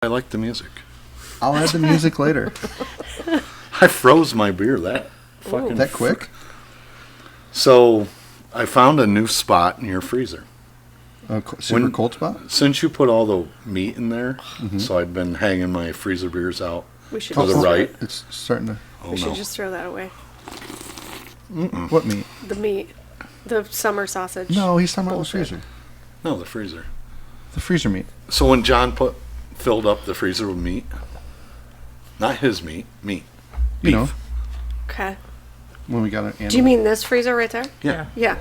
I like the music. I'll add the music later. I froze my beer that quick. So I found a new spot in your freezer. A super cold spot? Since you put all the meat in there, so I've been hanging my freezer beers out We should to the just right. It's starting to... Oh, we should no. just throw that away. What meat? The meat. The summer sausage. No, he's talking about the Bullshit. freezer. No, the freezer. The freezer meat. So when John filled up the freezer with meat, not his meat. You Beef. know, Okay. when we got an animal. Do you mean this freezer right there? Yeah. Yeah.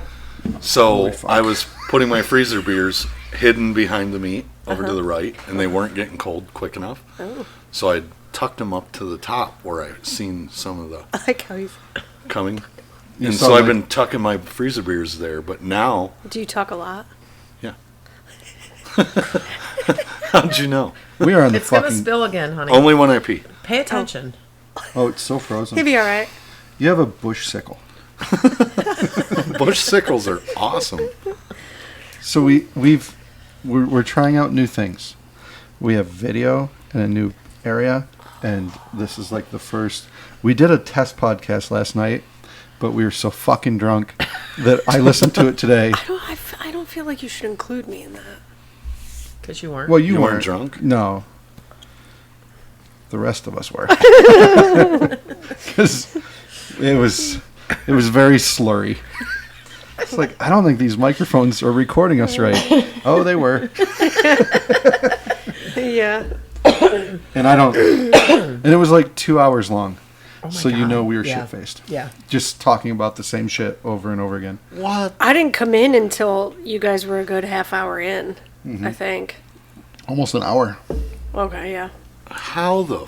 So Holy fuck. I was putting my freezer beers hidden behind the meat over to the right, and they weren't getting cold quick enough. Oh. So I tucked them up to the top where I seen some of the I like how you... coming. You And saw, so I've like- been tucking my freezer beers there, but now, Do you talk a lot? yeah. How'd you know? We are on the It's gonna fucking... spill again, honey. Only when I pee. Pay attention. Oh, it's so frozen. He'll be all right. You have a bush sickle. Bush sickles are awesome. So we're trying out new things. We have video in a new area, and this is like the first. We did a test podcast last night, but we were so fucking drunk that I listened to it today. I don't feel like you should include me in that. Because you weren't. Well, You weren't weren't drunk? No. The rest of us were. Because it was very slurry. It's like, I don't think these microphones are recording us right. Oh, they were. Yeah. And I don't. And it was like 2 hours long. Oh my So you God. know we were Yeah. shit-faced. Yeah. Just talking about the same shit over and over again. What? I didn't come in until you guys were a good half hour in, I think. Almost an hour. Okay, yeah. How the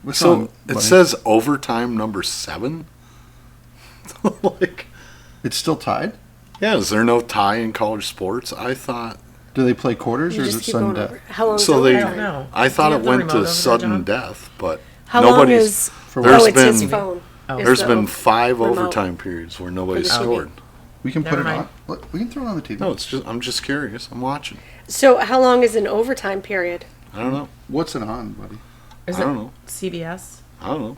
What's So wrong, it buddy? says overtime number 7? Like, It's still tied? yeah, is there no tie in college sports? I thought Do they play quarters You or is just it keep sudden going death? over. How long So is they- it? I don't know. I thought Do you it have the went remote to over there, sudden John? death, but How long nobody's is... For There's oh, it's his been- phone. Oh. is there's the- been 5 remote. overtime periods where nobody For the TV. scored. We can put Never it on. mind. Look, we can throw it on the TV. No, I'm just curious. I'm watching. So how long is an overtime period? I don't know. What's it on, buddy? Is I it don't know. CBS? I don't know.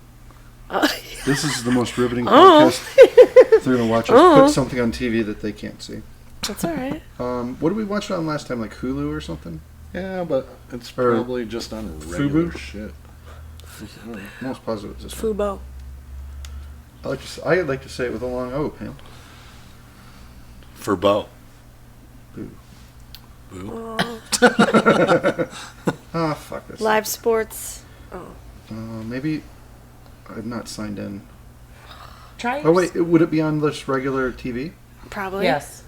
This is the most riveting Oh. podcast. They're going to watch us Oh. put something on TV that they can't see. That's all right. What did we watch it on last time? Like Hulu or something? Yeah, but it's Or probably just on regular Fubu? shit. I'm most positive it's this one. Fubo. I'd like to say it with a long O, Pam. For Bo. Boo. Boo. Oh, Ah, fuck this. live sports. Oh, Maybe I'm not signed in. Try Oh, wait. Would it be on this regular TV? probably. Yes.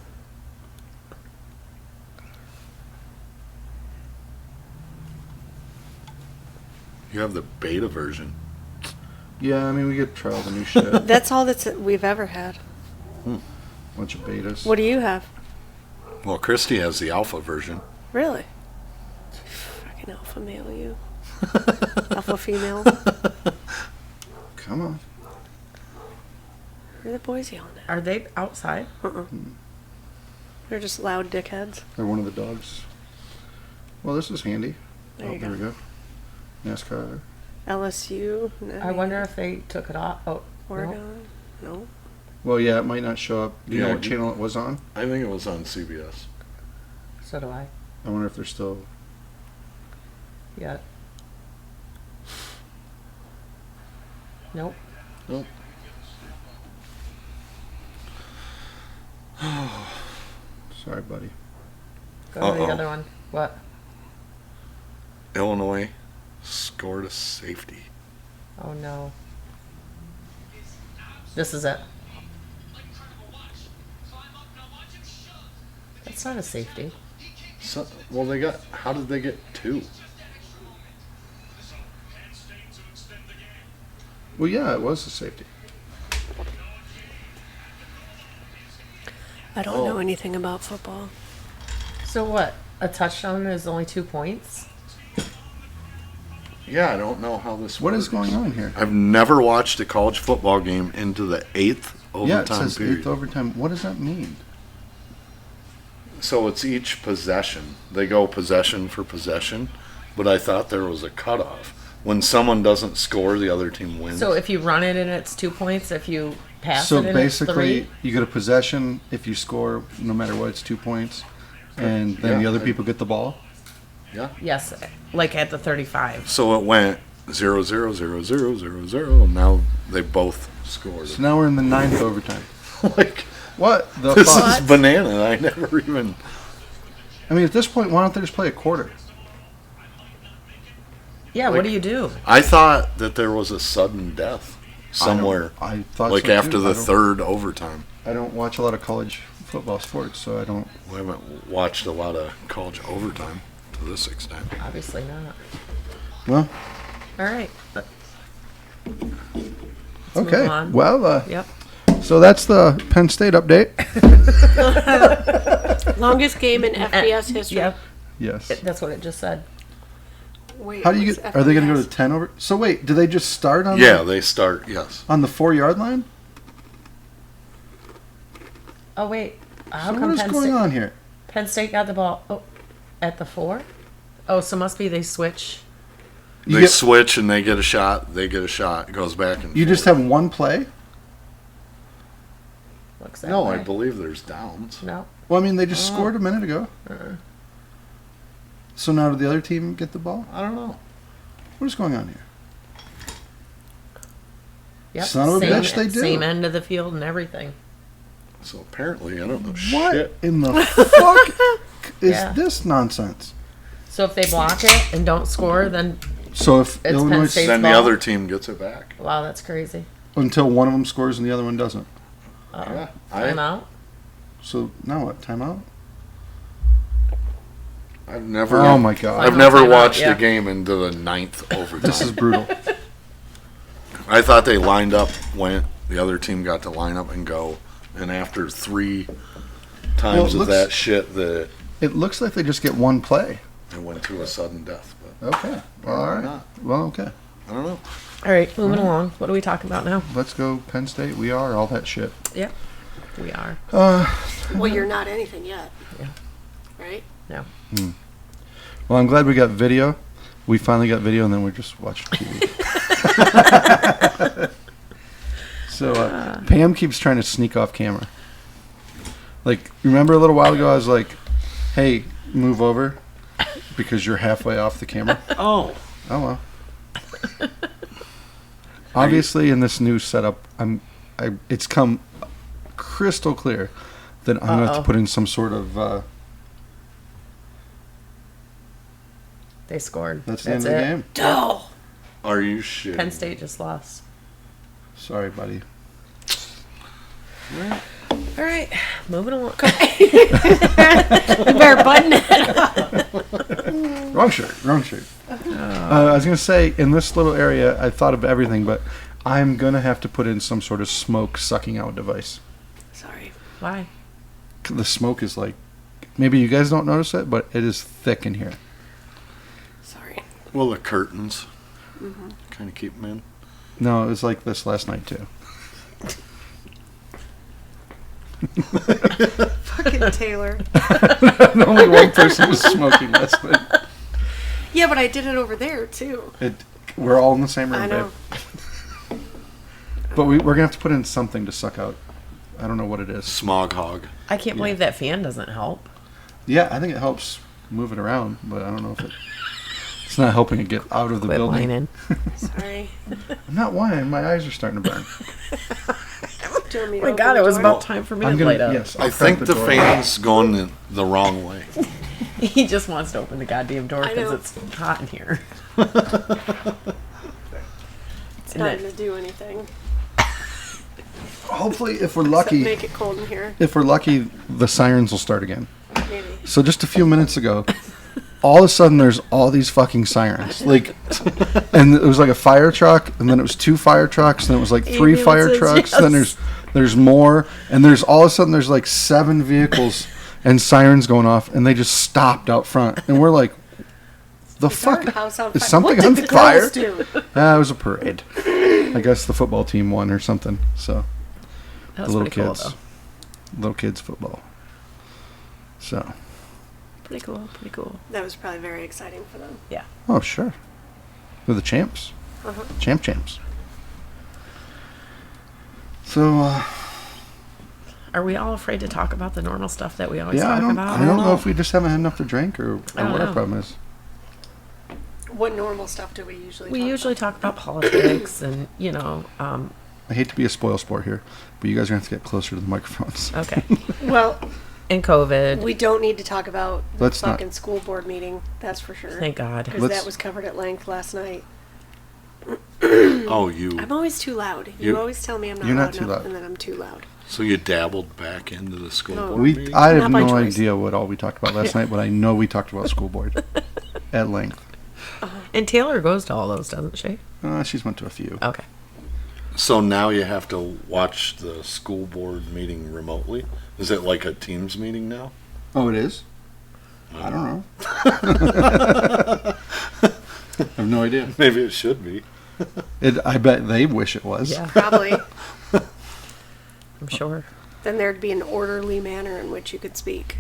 You have the beta version. Yeah, I mean, we could try all the new shit. That's all we've ever had. Bunch of betas. What do you have? Well, Kristi has the alpha version. Really? Fucking alpha male, you. Alpha female. Come on. Who are the boys yelling at? Are they outside? They're just loud dickheads. Or one of the dogs. Well, this is handy. There you There go. we go. NASCAR. LSU. I wonder if they took it off. Oh, no. Oregon. No. Well, yeah, it might not show up. Do you Yeah, know what you- channel it was on? I think it was on CBS. So do I. I wonder if they're still... Yeah. Nope. Nope. Sorry, buddy. Go to Uh-oh. the other one. What? Illinois scored a safety. Oh no. This is it. That's not a safety. So, well, how did they get 2? Well, yeah, it was a safety. I don't know anything about football. So what? A touchdown is only 2 points? Yeah, I don't know how this What works. is going on here? I've never watched a college football game into the 8th Yeah, it overtime says period. 8th overtime. What does that mean? So it's each possession. They go possession for possession, but I thought there was a cutoff. When someone doesn't score, the other team wins. So if you run it and it's 2 points, if you pass So it and it's basically, 3, you get a possession. If you score, no matter what, it's 2 points. And then the Yeah, other people get the ball. yeah. yes, like at the 35. So it went 0-0-0-0-0-0, and now they both scored. So now we're in the 9th overtime. Like, What the this fuck? is banana. I never even. I mean, at this point, why don't they just play a quarter? Yeah, what do you do? I thought that there was a sudden death somewhere, I thought like so, after too. the third overtime. I don't watch a lot of college football sports, so I don't. We haven't watched a lot of college overtime to this extent. Obviously not. Well, All right. okay. move on. Well, Yep. so that's the Penn State update. Longest game in FBS history. Yep. Yes. That's what it just said. Wait, How do you what's get? Are they going to go FBS? to 10 over? So wait, do they just start on? Yeah, they start. Yes. On the 4-yard line. Oh wait. How So come what is Penn going State? on here? Penn State got the ball at the 4? Oh, so must be they switch. You They get- switch and they get a shot. They get a shot. It goes back and You just forth. have one play. Looks that No, way. I believe there's downs. No. Well, I mean, they just scored a minute ago. So now did the other team get the ball? I don't know. What is going on here? Yep. Son of a same, bitch, they do. Same end of the field and everything. So apparently, I don't know What shit. in the fuck is Yeah. this nonsense? So if they block it and don't score, then So if Penn Illinois State's Then the ball. other team gets it back. wow, that's crazy. until one of them scores and the other one doesn't. Yeah. Timeout. So now what? Timeout? I've never. Oh my god, I've Final never timeout, watched yeah. a game into the 9th overtime. this is brutal. I thought they lined up, went. The other team got to line up and go, and after 3 times Well, of it looks- that shit, that It looks like they just get one play. it went to a sudden death. But Okay. Well, all right. not. Well, okay. I don't know. All right, moving along. What are we talking about now? Let's go Penn State. We are all that shit. Yep. We are. Well, you're not anything yet. Yeah. Right? No. Well, I'm glad we got video. We finally got video, and then we're just watching TV. So Pam keeps trying to sneak off camera. Like, remember a little while ago, I was like, "Hey, move over," because you're halfway off the camera. Oh. Oh well. Obviously, in this new setup, it's come crystal clear that I'm going to have to put in some sort of. They scored. That's the end of the game. Oh, Are you shitting? Penn State just lost. Sorry, buddy. All right, moving along. you better button it. Wrong shirt. Wrong shirt. I was going to say, in this little area, I thought of everything, but I'm going to have to put in some sort of smoke sucking out device. Sorry. Why? The smoke is like, maybe you guys don't notice it, but it is thick in here. Sorry. Well, the curtains kind of keep them in. No, it was like this last night, too. Fucking Taylor. Only one person was smoking last night. Yeah, but I did it over there too. We're all in the same room, I know. babe. But we're going to have to put in something to suck out. I don't know what it is. Smog hog. I can't believe that fan doesn't help. Yeah, I think it helps move it around, but I don't know if it's not helping it get out of the Quit building. whining. Sorry. I'm not whining. My eyes are starting to burn. Do you want me Oh to my open God, the it was door? about time for me to light up. Yes, I I'll crack think the door. fan's going the wrong way. He just wants to open the goddamn door I know. because it's hot in here. It's not going to do anything. Hopefully, if we're Except lucky, make it cold in here. the sirens will start again. Maybe. So just a few minutes ago, all of a sudden there's all these fucking sirens. Like, and it was like a fire truck, and then it was 2 fire trucks, and then it was like 3 fire Ambulances, trucks. yes. Then there's more, and there's all of a sudden there's like 7 vehicles and sirens going off, and they just stopped out front, and we're like, the fuck House on is fire. something What on did the fire? girls do? It was a parade. I guess the football team won or something. So That the was little pretty cool, kids, though. little kids football. So Pretty cool. Pretty cool. That was probably very exciting for them. Yeah. Oh, sure. They're the champs. Uh-huh. Champs. So, Are we all afraid to talk about the normal stuff that we always yeah, talk about? I don't know if we just haven't had enough to drink or I don't what our know. problem is. What normal stuff do we usually We talk usually about? talk about politics and, I hate to be a spoil sport here, but you guys are going to have to get closer to the microphones. okay. Well, And COVID. we don't need to talk about the Let's not. fucking school board meeting, that's for sure. Thank God. Because Let's- that was covered at length last night. Oh, you. I'm always too loud. You You- always tell me I'm not You're loud not too enough, loud. and then I'm too loud. So you dabbled back into the school No. board meeting? I have Not by no choice. idea what all we talked about last night, but I know we talked about school board at length. And Taylor goes to all those, doesn't she? She's went to a few. Okay. So now you have to watch the school board meeting remotely? Is it like a Teams meeting now? Oh, it is? I don't know. I have no idea. Maybe it should be. I bet they wish it was. Yeah, Probably. I'm sure. Then there'd be an orderly manner in which you could speak.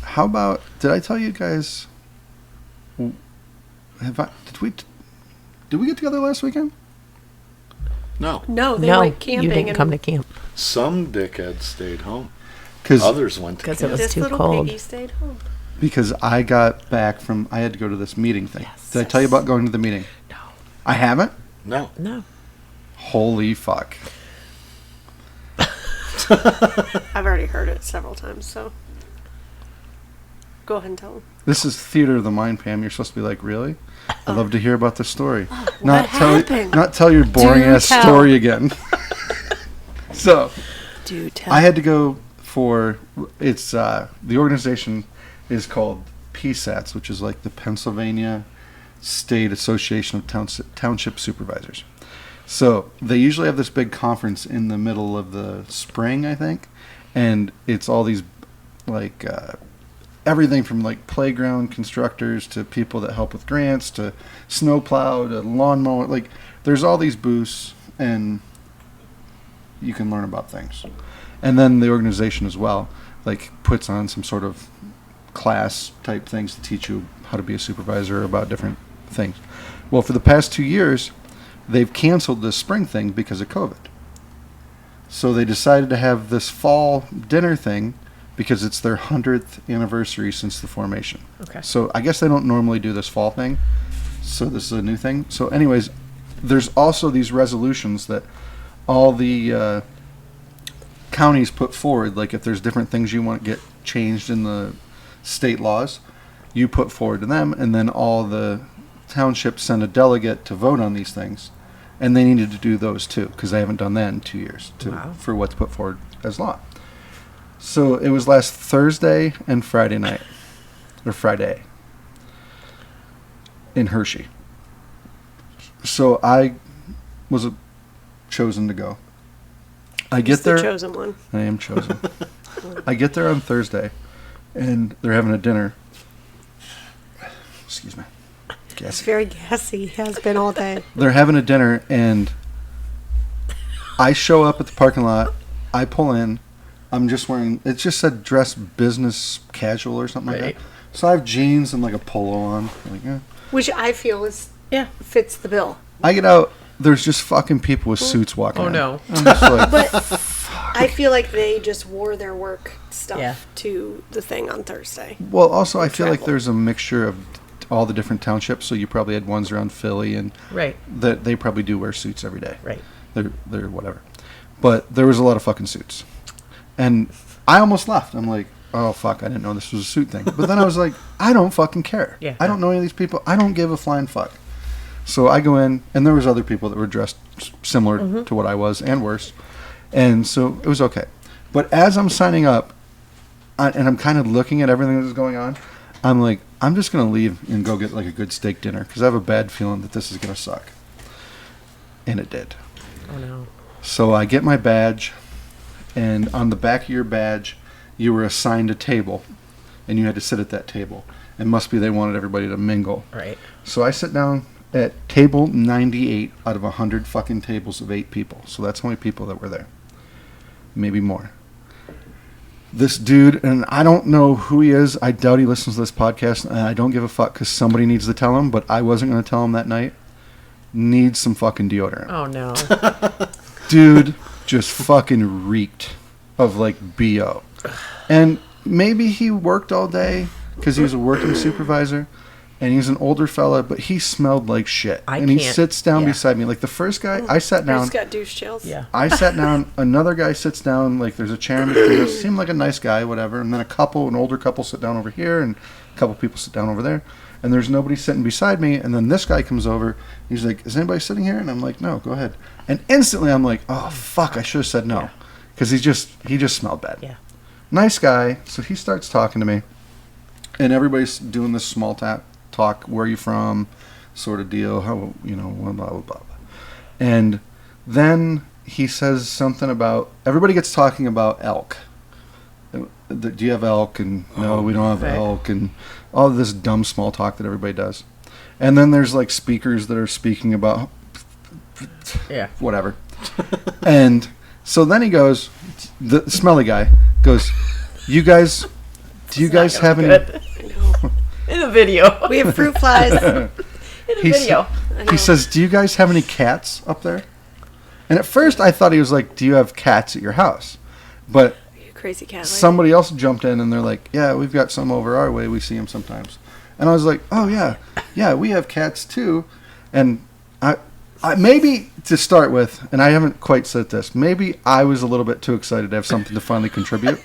How about, did I tell you guys, did we get together last weekend? No. No, they No, went camping. you didn't and come to camp Some dickhead stayed home. Because Others went to because it camp. was this too little cold. piggy stayed home. I got back from, I had to go to this meeting thing. Yes. Did I tell you about going to the meeting? No. I haven't? No. No. Holy fuck. I've already heard it several times, so go ahead and tell them. This is theater of the mind, Pam. You're supposed to be like, really? I'd love to hear about the story. What happened? Not tell your boring ass tell. story again. So, Do tell. I had to go for, it's, the organization is called PSATS, which is like the Pennsylvania State Association of Township Supervisors. So they usually have this big conference in the middle of the spring, I think, and it's all these like everything from like playground constructors to people that help with grants to snowplow to lawnmower. Like there's all these booths, and you can learn about things. And then the organization as well, like puts on some sort of class type things to teach you how to be a supervisor about different things. Well, for the past 2 years, they've canceled this spring thing because of COVID. So they decided to have this fall dinner thing because it's their 100th anniversary since the formation. Okay. So I guess they don't normally do this fall thing. So this is a new thing. So anyways, there's also these resolutions that all the counties put forward. Like if there's different things you want to get changed in the state laws, you put forward to them, and then all the townships send a delegate to vote on these things, and they needed to do those too because they haven't done that in 2 years Wow. for what's put forward as law. So it was last Thursday and Friday night, or Friday, in Hershey. So I was chosen to go. I He's get the there. chosen one. I am chosen. I get there on Thursday, and they're having a dinner. Excuse me. It's Gassy. very gassy. Has been all day. They're having a dinner, and I show up at the parking lot. I pull in. I'm just wearing, it just said dress business casual or something like Right. that. So I have jeans and like a polo on. Like, yeah. Which I feel is Yeah. fits the bill. I get out. There's just fucking people with suits walking Oh, in. no. I'm just like, But I feel like they just wore their work stuff Yeah. to the thing on Thursday. well, also I feel like Travel. there's a mixture of all the different townships. So you probably had ones around Philly, and Right. that they probably do wear suits every day. Right. They're whatever. But there was a lot of fucking suits. And I almost left. I'm like, oh fuck, I didn't know this was a suit thing. But then I was like, I don't fucking care. Yeah. I don't know any of these people. I don't give a flying fuck. So I go in, and there was other people that were dressed similar to what I was, and worse. And so it was okay. But as I'm signing up, and I'm kind of looking at everything that was going on, I'm like, I'm just going to leave and go get like a good steak dinner, because I have a bad feeling that this is going to suck. And it did. Oh no. So I get my badge, and on the back of your badge, you were assigned a table, and you had to sit at that table. And must be they wanted everybody to mingle. Right. So I sit down at table 98 out of 100 fucking tables of 8 people. So that's how many people that were there. Maybe more. this dude, and I don't know who he is. I doubt he listens to this podcast, and I don't give a fuck because somebody needs to tell him, but I wasn't going to tell him that night. Needs some fucking deodorant. Oh no. Dude just fucking reeked of like BO. And maybe he worked all day because he was a working supervisor. And he's an older fella, but he smelled like shit. I and he can't- sits down yeah. beside me. Like the first guy, I sat I down. just got douche chills. Yeah. I sat down. Another guy sits down. Like there's a chair in between us. Seemed like a nice guy, whatever. And then an older couple, sit down over here, and a couple people sit down over there. And there's nobody sitting beside me. And then this guy comes over. He's like, "Is anybody sitting here?" And I'm like, "No, go ahead." And instantly, I'm like, "Oh fuck, I should have said no," because he just smelled bad. Yeah. Nice guy. So he starts talking to me, and everybody's doing this small talk. Where are you from? Sort of deal. How blah blah blah blah. And then he says something about everybody gets talking about elk. Do you have elk? And no, we don't have Right. elk. And all this dumb small talk that everybody does. And then there's like speakers that are speaking about Yeah. whatever. And so then he goes, the smelly guy goes, do you guys have any? I know. In the video. We have fruit flies. In the He video. I know. He says, do you guys have any cats up there? And at first I thought he was like, do you have cats at your house? But You crazy cat. lady. somebody else jumped in and they're like, yeah, we've got some over our way. We see them sometimes. And I was like, oh yeah, we have cats too. And I maybe to start with, and I haven't quite said this, maybe I was a little bit too excited to have something to finally contribute.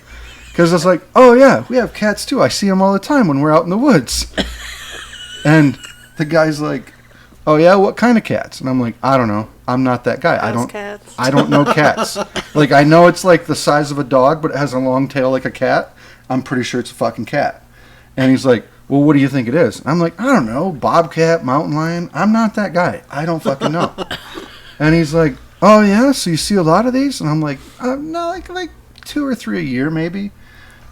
Because I was like, oh yeah, we have cats too. I see them all the time when we're out in the woods. And the guy's like, oh yeah, what kind of cats? And I'm like, I don't know. I'm not that guy. House cats. I don't know cats. Like I know it's like the size of a dog, but it has a long tail like a cat. I'm pretty sure it's a fucking cat. And he's like, well, what do you think it is? I'm like, I don't know, bobcat, mountain lion. I'm not that guy. I don't fucking know. And he's like, oh yeah, so you see a lot of these? And I'm like, no, like 2 or 3 a year maybe.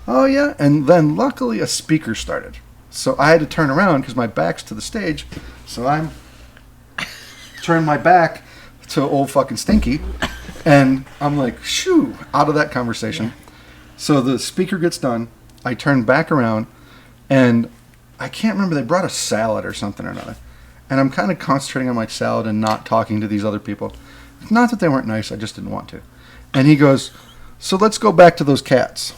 Oh yeah. And then luckily a speaker started. So I had to turn around because my back's to the stage. So I'm turned my back to old fucking Stinky. And I'm like, shoo, out of that conversation. So the speaker gets done. I turn back around and I can't remember. They brought a salad or something or another. And I'm kind of concentrating on my salad and not talking to these other people. Not that they weren't nice. I just didn't want to. And he goes, so let's go back to those cats.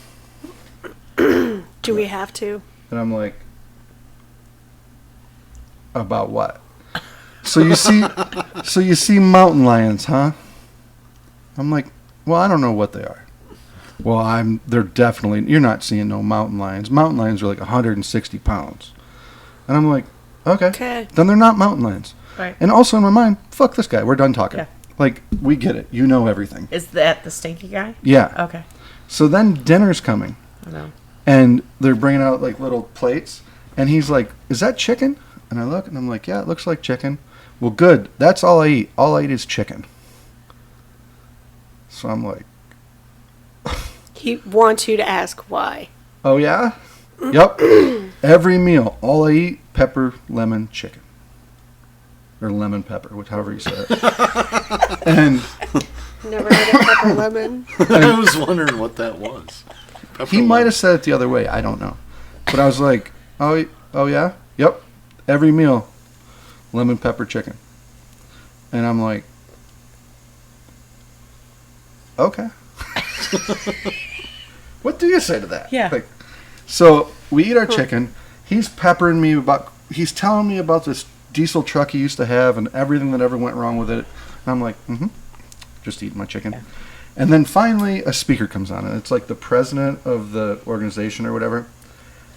Do we have to? And I'm like, about what? So you see mountain lions, huh? I'm like, well, I don't know what they are. Well, they're definitely, you're not seeing no mountain lions. Mountain lions are like 160 pounds. And I'm like, okay. Then they're not mountain lions. Right. And also in my mind, fuck this guy. We're done talking. Yeah. Like, we get it. You know everything. Is that the stinky guy? Yeah. Okay. So then dinner's coming. I know. And they're bringing out like little plates. And he's like, is that chicken? And I look and I'm like, yeah, it looks like chicken. Well, good. That's all I eat. All I eat is chicken. So I'm like, He wants you to ask why. oh yeah? Yep. Every meal, all I eat, pepper, lemon, chicken. Or lemon pepper, however you say it. And Never had a pepper lemon. I was wondering what that was. he might have said it the other way. I don't know. But I was like, oh yeah? Yep. Every meal, lemon pepper chicken. And I'm like, okay. What do you say to that? Yeah. Like, so we eat our chicken. He's peppering me he's telling me about this diesel truck he used to have and everything that ever went wrong with it. And I'm like, just eating my chicken. Yeah. And then finally a speaker comes on and it's like the president of the organization or whatever.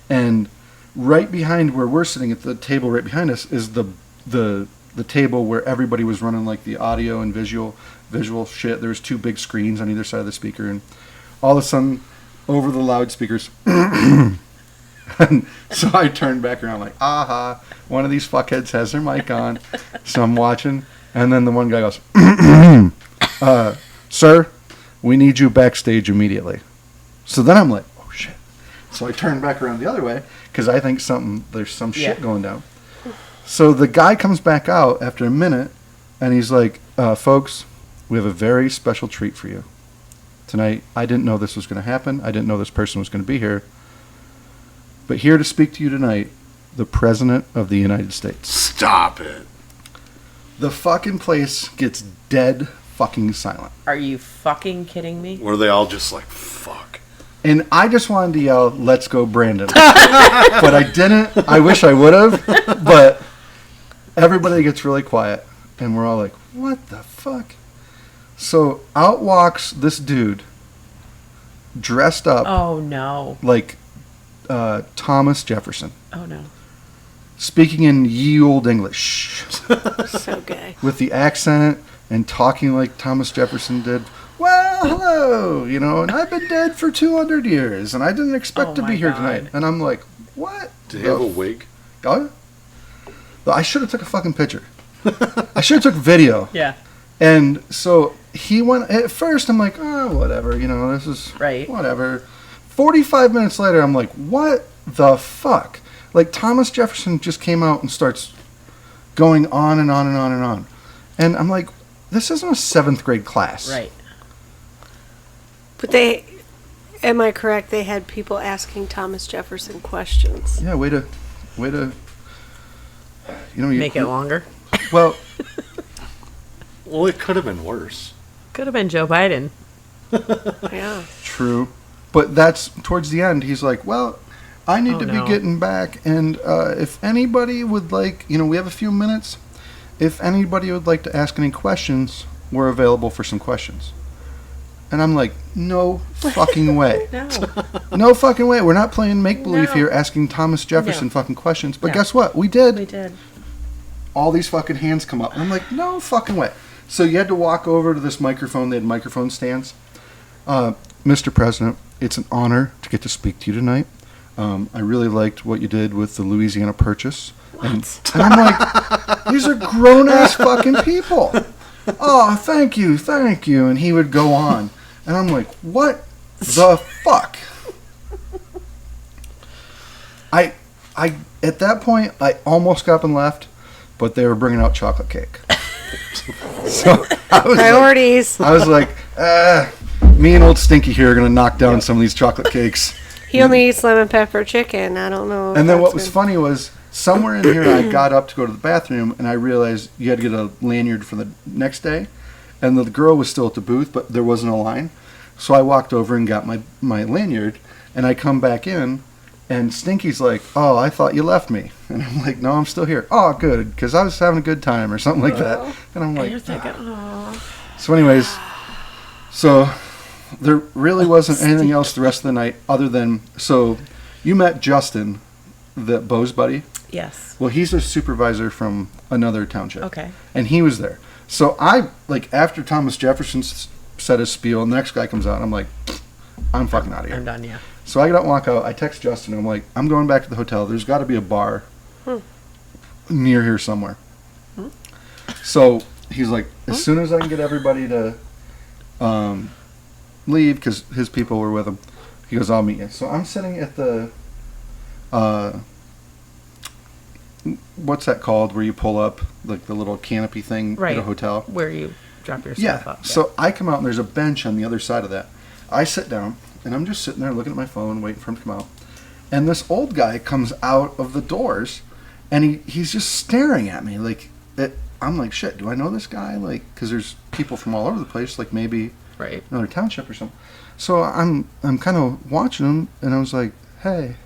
And right behind where we're sitting at the table right behind us is the table where everybody was running like the audio and visual shit. There's 2 big screens on either side of the speaker and all of a sudden over the loudspeakers and so I turned back around like, aha, one of these fuckheads has their mic on. So I'm watching and then the one guy goes, sir, we need you backstage immediately. So then I'm like, oh shit. So I turned back around the other way because I think there's some shit going down. So the guy comes back out after a minute and he's like, folks, we have a very special treat for you. tonight. I didn't know this was going to happen. I didn't know this person was going to be here. But here to speak to you tonight, the President of the United States. Stop it. The fucking place gets dead fucking silent. Are you fucking kidding me? Were they all just like, fuck? And I just wanted to yell, "Let's go, Brandon." But I didn't. I wish I would have. But everybody gets really quiet. And we're all like, what the fuck? So out walks this dude dressed up Oh, no. like Thomas Jefferson, Oh, no. speaking in ye old English So gay. with the accent and talking like Thomas Jefferson did. Well, hello, and I've been dead for 200 years, and I didn't expect Oh to be my here God. tonight. And I'm like, what? Did he have a wig? Oh, I should have took a fucking picture. I should have took video. Yeah. And so he went, at first I'm like, oh, whatever, this is Right. whatever. 45 minutes later, I'm like, what the fuck? Like, Thomas Jefferson just came out and starts going on and on and on and on. And I'm like, this isn't a 7th grade class. Right. But am I correct? They had people asking Thomas Jefferson questions. Yeah, way to, Make it longer. Well, Well, it could have been worse. Could have been Joe Biden. Yeah. true. But that's towards the end. He's like, well, I need Oh, to no. be getting back. And if anybody would like, we have a few minutes. If anybody would like to ask any questions, we're available for some questions. And I'm like, no fucking way. No. No fucking way. We're not playing make-believe No. here asking Thomas Jefferson No. fucking questions. But No. guess what? We did. We did. All these fucking hands come up. And I'm like, no fucking way. So you had to walk over to this microphone. They had microphone stands. Mr. President, it's an honor to get to speak to you tonight. I really liked what you did with the Louisiana Purchase. And I'm like, these are grown-ass fucking people. Oh, thank you. And he would go on. And I'm like, what the fuck? I at that point, I almost got up and left, but they were bringing out chocolate cake. So Priorities. I was like, me and old Stinky here are going to knock down some of these chocolate cakes. He only eats lemon pepper chicken. I don't know. if And then what that's was good. funny was somewhere in here I got up to go to the bathroom and I realized you had to get a lanyard for the next day. And the girl was still at the booth, but there wasn't a line. So I walked over and got my lanyard and I come back in and Stinky's like, oh, I thought you left me. And I'm like, no, I'm still here. Oh, good, because I was having a good time or something like that. And I'm And like, you're thinking, oh. so anyways, so there really wasn't anything else the rest of the night other than, so you met Justin, the Bo's buddy. Yes. Well, he's a supervisor from another township. Okay. And he was there. So I, like, after Thomas Jefferson said his spiel, the next guy comes out, and I'm like, I'm fucking out of here. I'm done, yeah. So I get out and walk out. I text Justin. I'm like, I'm going back to the hotel. There's got to be a bar near here somewhere. So he's like, as soon as I can get everybody to leave, because his people were with him, he goes, I'll meet you. So I'm sitting at the, what's that called, where you pull up, like the little canopy thing Right. at a hotel? Where you drop your Yeah. stuff up. So I come out and there's a bench on the other side of that. I sit down and I'm just sitting there looking at my phone, waiting for him to come out. And this old guy comes out of the doors and he's just staring at me like I'm like, shit, do I know this guy? Like, because there's people from all over the place, like maybe Right. another township or something. So I'm kind of watching him and I was like, hey.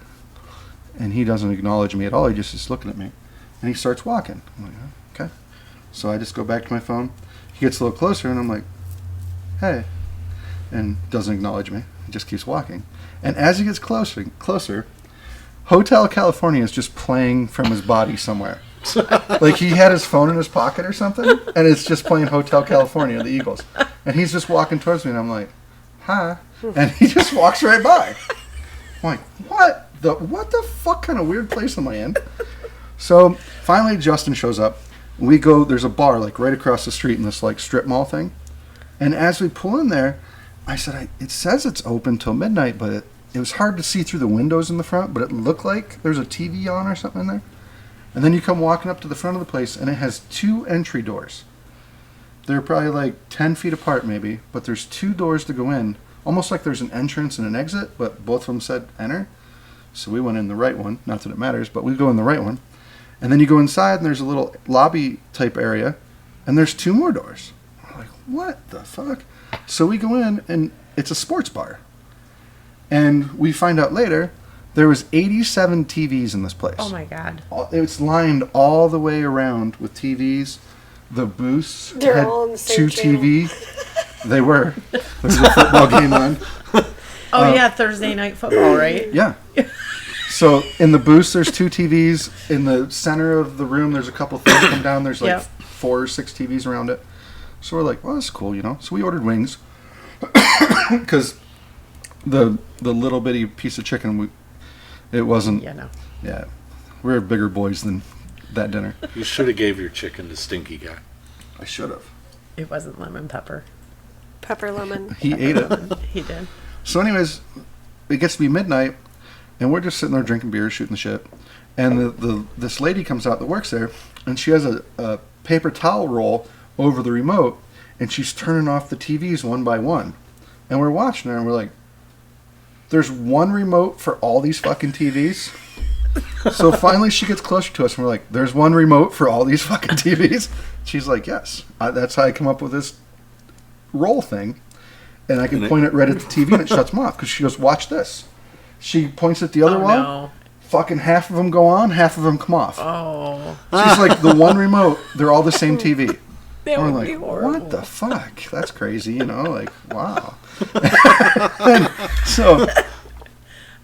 And he doesn't acknowledge me at all. He just is looking at me. And he starts walking. I'm like, okay. So I just go back to my phone. He gets a little closer and I'm like, hey. And doesn't acknowledge me. He just keeps walking. And as he gets closer, Hotel California is just playing from his body somewhere. Like he had his phone in his pocket or something, and it's just playing Hotel California, the Eagles. And he's just walking towards me, and I'm like, hi. And he just walks right by. I'm like, what the fuck kind of weird place am I in? So finally Justin shows up. We go, there's a bar like right across the street in this like strip mall thing. And as we pull in there, I said, it says it's open till midnight, but it was hard to see through the windows in the front, but it looked like there's a TV on or something in there. And then you come walking up to the front of the place, and it has 2 entry doors. They're probably like 10 feet apart maybe, but there's 2 doors to go in. almost like there's an entrance and an exit, but both of them said enter. So we went in the right one. Not that it matters, but we go in the right one. And then you go inside, and there's a little lobby type area, and there's 2 more doors. We're like, what the fuck? So we go in, and it's a sports bar. And we find out later there was 87 TVs in this place. Oh my God. It's lined all the way around with TVs. The booths They're had all on the same 2 channel. TV. They were. There was a football game on. Oh yeah, Thursday night football, right? Yeah. So in the booths, there's 2 TVs. In the center of the room, there's a couple things come down. There's like Yep. 4 or 6 TVs around it. So we're like, well, that's cool, you know. So we ordered wings because the little bitty piece of chicken, it wasn't. Yeah, no. Yeah, we're bigger boys than that dinner. You should have gave your chicken to Stinky Guy. I should have. It wasn't lemon pepper. Pepper lemon. He ate it. He did. So, anyways, it gets to be midnight, and we're just sitting there drinking beer, shooting the shit. And this lady comes out that works there, and she has a paper towel roll over the remote, and she's turning off the TVs one by one. And we're watching her, and we're like, there's one remote for all these fucking TVs? So finally she gets closer to us, and we're like, there's one remote for all these fucking TVs? She's like, yes. That's how I come up with this roll thing. And I can point it right at the TV, and it shuts them off. Because she goes, watch this. She points at the other one. No. Fucking half of them go on, half of them come off. Oh. She's like, the one remote, they're all the same TV. That We're would like, be horrible. what the fuck? That's crazy, you know? Like, wow. And so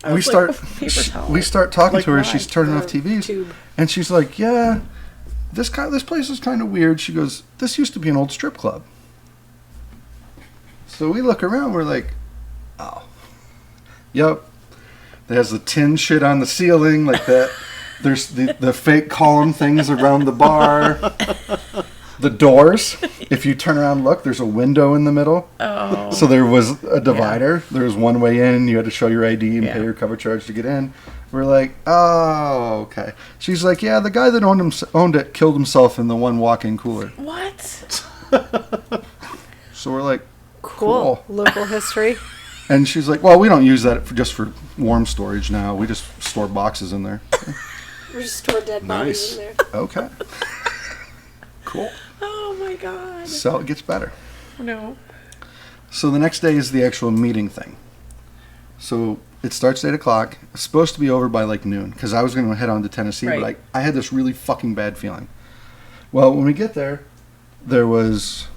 I we was start like, paper towel. we start talking Like to her. what? She's turning off TVs, Tube. and she's like, "Yeah, this place is kind of weird." She goes, "This used to be an old strip club." So we look around. We're like, "Oh, yep." There's the tin shit on the ceiling like that. There's the fake column things around the bar. The doors, if you turn around and look, there's a window in the middle. Oh. So there was a divider. There was one way in. You had to show your ID and Yeah. pay your cover charge to get in. We're like, oh, okay. She's like, yeah, the guy that owned it killed himself in the one walk-in cooler. What? So we're like, Cool. Cool. Local history. and she's like, well, we don't use that just for warm storage now. We just store boxes in there. We just store dead bodies Nice. in there. Okay. Cool. Oh my God. So it gets better. No. So the next day is the actual meeting thing. So it starts at 8 o'clock. It's supposed to be over by like noon because I was going to head on to Tennessee, Right. but I had this really fucking bad feeling. Well, when we get there, there was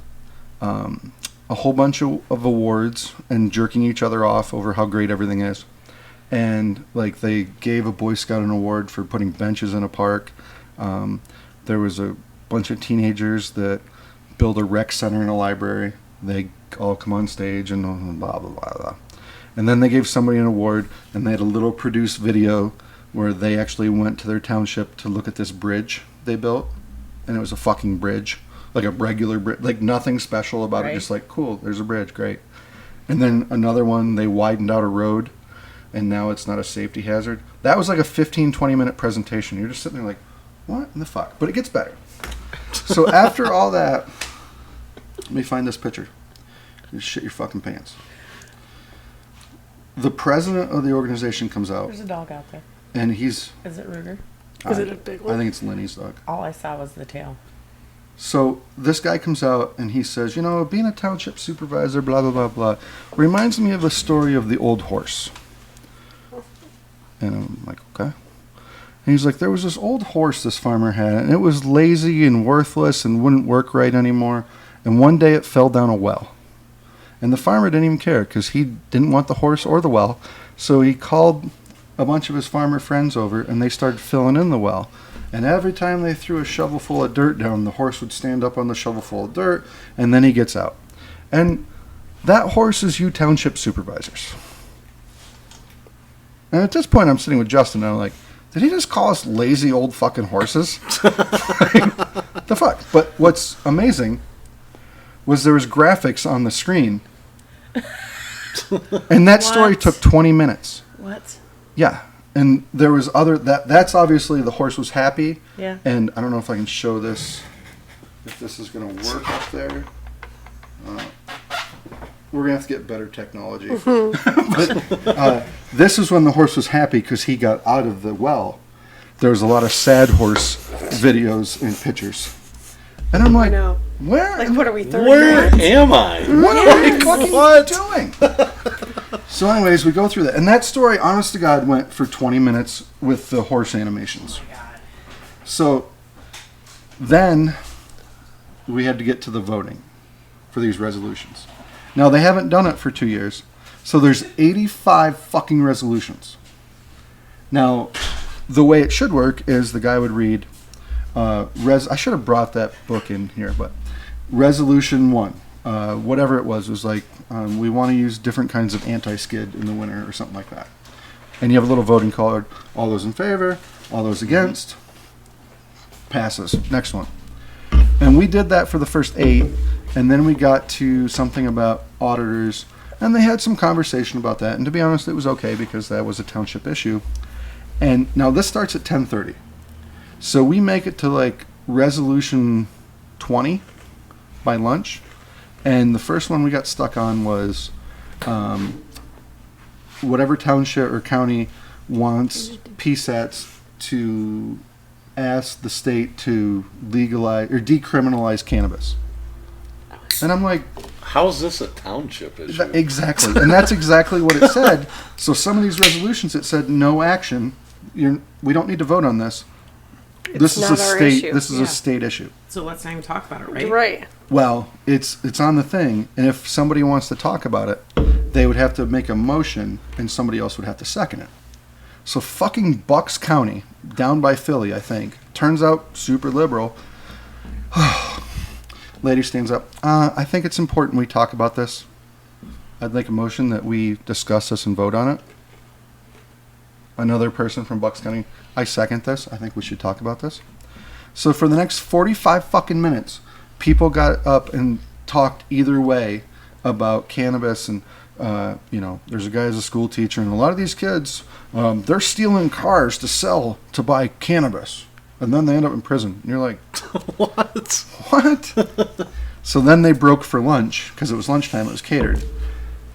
a whole bunch of awards and jerking each other off over how great everything is. And like they gave a Boy Scout an award for putting benches in a park. There was a bunch of teenagers that build a rec center in a library. They all come on stage and blah, blah, blah, blah. And then they gave somebody an award, and they had a little produced video where they actually went to their township to look at this bridge they built. And it was a fucking bridge, like a regular bridge, like nothing special about Right. it, just like, cool, there's a bridge, great. And then another one, they widened out a road, and now it's not a safety hazard. That was like a 15, 20-minute presentation. You're just sitting there like, what in the fuck? But it gets better. So after all that, let me find this picture. You shit your fucking pants. The president of the organization comes out, There's a dog out there. and he's... Is it Ruger? Is it a big one? I think it's Lenny's dog. All I saw was the tail. So this guy comes out, and he says, you know, being a township supervisor, blah, blah, blah, blah, reminds me of the story of the old horse. And I'm like, okay. And he's like, there was this old horse this farmer had, and it was lazy and worthless and wouldn't work right anymore. And one day it fell down a well. And the farmer didn't even care because he didn't want the horse or the well. So he called a bunch of his farmer friends over, and they started filling in the well. And every time they threw a shovel full of dirt down, the horse would stand up on the shovel full of dirt, and then he gets out. And that horse is you township supervisors. And at this point, I'm sitting with Justin, and I'm like, did he just call us lazy old fucking horses? The fuck? But what's amazing was there was graphics on the screen. And that story What? took 20 minutes. What? Yeah. And there was other, that's obviously the horse was happy. Yeah. And I don't know if I can show this, if this is going to work up there. we're gonna have to get better technology. But this is when the horse was happy because he got out of the well. There was a lot of sad horse videos and pictures, and I'm like, know. where? Like, what are we, 30 Where minutes? am I? What are we fucking doing? So anyways, we go through that. And that story, honest to God, went for 20 minutes with the horse animations. So then we had to get to the voting for these resolutions. Now, they haven't done it for 2 years. So there's 85 fucking resolutions. Now, the way it should work is the guy would read, I should have brought that book in here, but Resolution 1, whatever it was like, we want to use different kinds of anti-skid in the winter or something like that. And you have a little voting card, all those in favor, all those against, passes. Next one. And we did that for the first 8, and then we got to something about auditors, and they had some conversation about that, and to be honest, it was okay because that was a township issue. And now this starts at 10:30. So we make it to like resolution 20 by lunch. And the first one we got stuck on was whatever township or county wants PSATs to ask the state to legalize or decriminalize cannabis. And I'm like, How is this a township issue? exactly. And that's exactly what it said. So some of these resolutions, it said no action. We don't need to vote on this. This is not a our state. issue. This is a state issue. So let's not even talk about it, right? Right. Well, it's on the thing, and if somebody wants to talk about it, they would have to make a motion, and somebody else would have to second it. So fucking Bucks County, down by Philly, I think, turns out super liberal. Lady stands up. I think it's important we talk about this. I'd make a motion that we discuss this and vote on it. Another person from Bucks County. I second this. I think we should talk about this. So for the next 45 fucking minutes, people got up and talked either way about cannabis and, there's a guy who's a school teacher and a lot of these kids, they're stealing cars to buy cannabis. And then they end up in prison. And you're like, What? what? So then they broke for lunch because it was lunchtime. It was catered.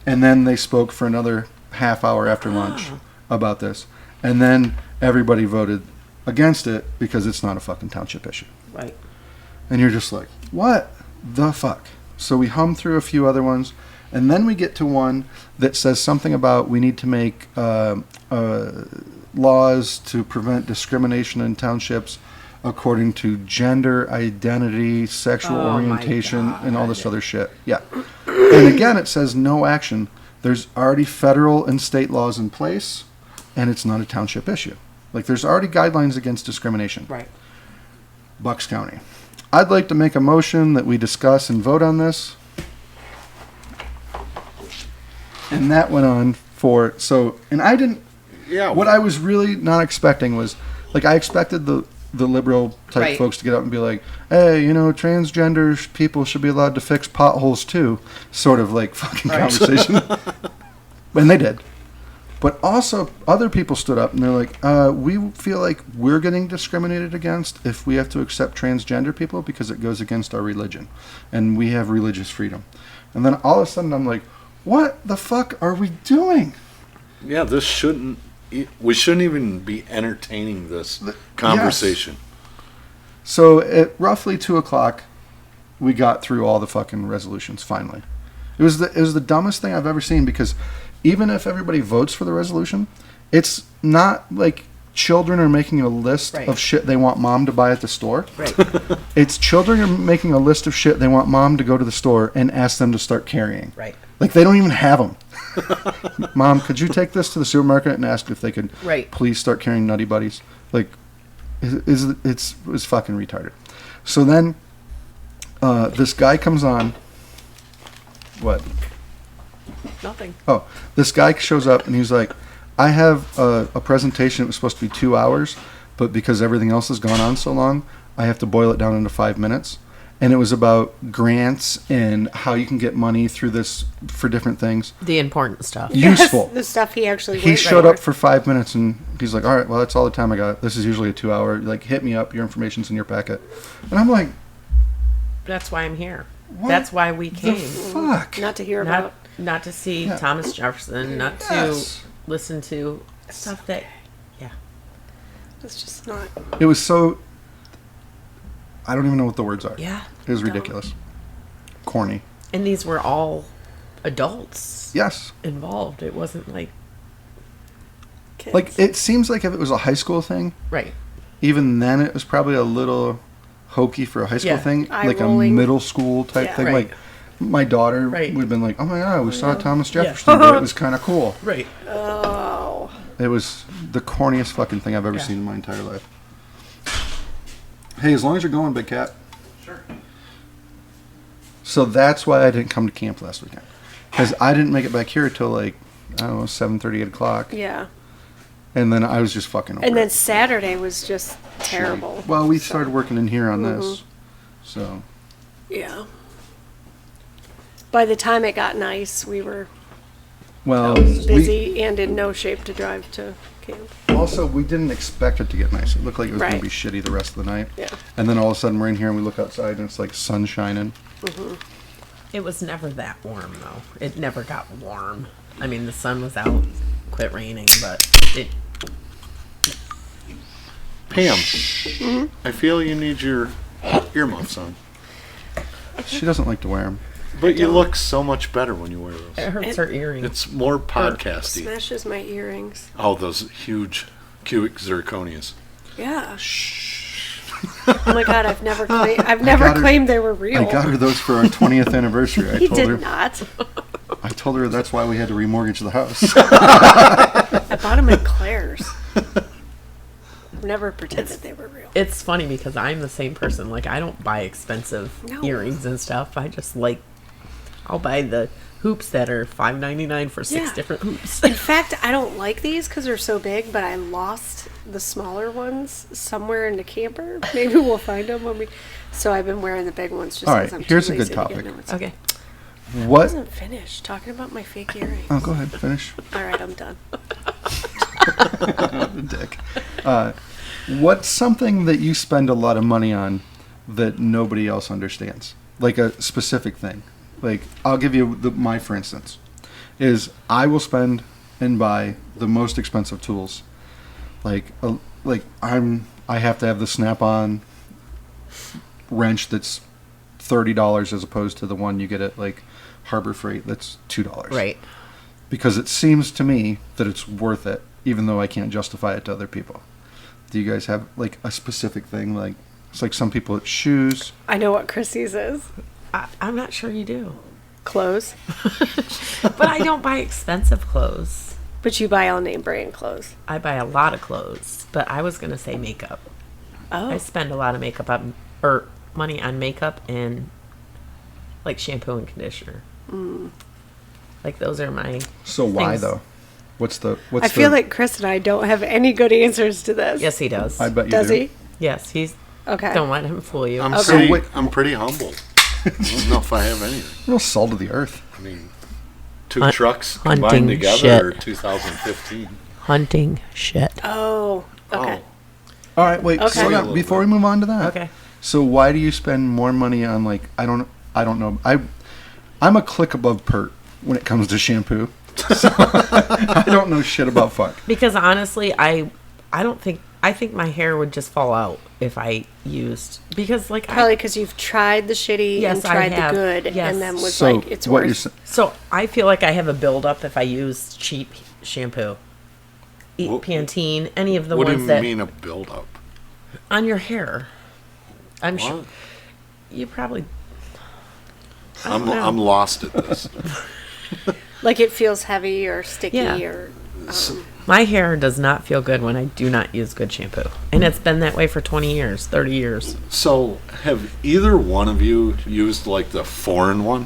And then they spoke for another half hour after lunch about this. And then everybody voted against it because it's not a fucking township issue. Right. And you're just like, what the fuck? So we hum through a few other ones. And then we get to one that says something about we need to make laws to prevent discrimination in townships according to gender identity, sexual Oh my orientation, and all this God. other shit. Yeah. And again, it says no action. There's already federal and state laws in place, and it's not a township issue. Like, there's already guidelines against discrimination. Right. Bucks County. I'd like to make a motion that we discuss and vote on this. And that went on for, and I didn't, Yeah. what I was really not expecting was, like, I expected the liberal type Right. folks to get up and be like, hey, transgender people should be allowed to fix potholes too. Sort of like fucking Right. conversation. And they did. But also, other people stood up and they're like, we feel like we're getting discriminated against if we have to accept transgender people because it goes against our religion. And we have religious freedom. And then all of a sudden I'm like, what the fuck are we doing? Yeah, we shouldn't even be entertaining this conversation. So at roughly 2:00, we got through all the fucking resolutions finally. It was the dumbest thing I've ever seen because even if everybody votes for the resolution, it's not like children are making a list Right. of shit they want mom to buy at the store. Right. It's children are making a list of shit they want mom to go to the store and ask them to start carrying. Right. Like, they don't even have them. Mom, could you take this to the supermarket and ask if they could Right. please start carrying Nutty Buddies? Like, it's fucking retarded. So then, this guy comes on. What? Nothing. Oh, this guy shows up and he's like, I have a presentation. It was supposed to be 2 hours, but because everything else has gone on so long, I have to boil it down into 5 minutes. And it was about grants and how you can get money through this for different things. The important stuff. Useful. The stuff he actually He worked showed for. up for 5 minutes and he's like, all right, well, that's all the time I got. This is usually a 2 hour. Like, hit me up. Your information's in your packet. And I'm like, That's why I'm here. what That's why we the came. fuck? Not to hear Not- about not to see Yeah. Thomas Jefferson, not Yes. to listen to stuff that, yeah. It's just not. It was so. I don't even know what the words are. Yeah. It was ridiculous. Corny. And these were all adults Yes. involved. It wasn't like, Kids. Like, it seems like if it was a high school thing, right. even then it was probably a little hokey for a high school Yeah. thing. Eye Like rolling. a middle school type Yeah. thing. Right. Like, my daughter Right. would have been like, oh my God, we saw Thomas Yeah. Jefferson. Day. It was kind of cool. Right. Oh. It was the corniest fucking thing I've ever Yeah. seen in my entire life. Hey, as long as you're going, Big Cat. Sure. So that's why I didn't come to camp last weekend. Because I didn't make it back here till like, I don't know, 7:30, 8 o'clock. Yeah. And then I was just fucking over And then it. Saturday was just terrible. Well, we So, started working in here on this. So, Yeah. By the time it got nice, we were well, busy and in no shape to drive to camp. also, we didn't expect it to get nice. It looked like it was going Right. to be shitty the rest of the night. Yeah. And then all of a sudden we're in here and we look outside and it's like sun shining. It was never that warm, though. It never got warm. I mean, the sun was out, quit raining, but it. Pam, I feel you need your earmuffs on. She doesn't like to wear them. But you look so much better when you wear It those. hurts her earring. It's more podcasty. Smashes my earrings. Oh, those huge cubic zirconias. Yeah. Oh my God! I've never got her- claimed they were real. I got her those for our 20th anniversary. He did not. I told her that's why we had to remortgage the house. I bought them at Claire's. I've never pretended they were real. It's funny because I'm the same person. Like, I don't buy expensive No. earrings and stuff. I just like, I'll buy the hoops that are $5.99 for six Yeah. different hoops. In fact, I don't like these because they're so big, but I lost the smaller ones somewhere in the camper. Maybe we'll find them when we. So I've been wearing the big ones just All because right, I'm here's too a good lazy to get topic. new ones. Okay. I What? wasn't finished talking about my fake earrings. Oh, go ahead, finish. All right, I'm done. Dick. What's something that you spend a lot of money on that nobody else understands? Like a specific thing. Like, I'll give you my, for instance, is I will spend and buy the most expensive tools. I have to have the Snap-on wrench that's $30 as opposed to the one you get at like Harbor Freight that's $2. Right. Because it seems to me that it's worth it, even though I can't justify it to other people. Do you guys have like a specific thing? Like, it's like some people, it's shoes. I know what Kristi's is. I'm not sure you do. Clothes. But I don't buy expensive clothes. But you buy all name brand clothes. I buy a lot of clothes. But I was going to say makeup. I Oh. spend a lot of makeup on, or money on makeup and like shampoo and conditioner. Like those are my. So why things. though? What's I feel like Chris and I don't have any good answers to this. Yes, he does. I bet you Does do. he? Yes, he's. Okay. Don't let him fool you. I'm Okay. pretty humble. I don't know if I have anything. Real salt of the earth. I mean, two Hunt- trucks hunting combined together shit. are 2015. Hunting shit. Oh. Okay. All right, wait. Okay. Slow down. Before we move on to that. Okay. So why do you spend more money on like I don't know. I'm a click above pert when it comes to shampoo. So I don't know shit about fuck. Because honestly, I think my hair would just fall out if I used, because like Probably because you've tried the shitty Yes, and I tried have. the good, Yes. and then was So like, it's what you're worth. saying? so I feel like I have a buildup if I use cheap shampoo. What- Pantene, any of the What do ones you that mean a buildup? on your hair. I'm sure What? you probably. I don't know. I'm lost at this. Like it feels heavy or sticky Yeah. or. My hair does not feel good when I do not use good shampoo, and it's been that way for 20 years, 30 years. So, have either one of you used like the foreign one?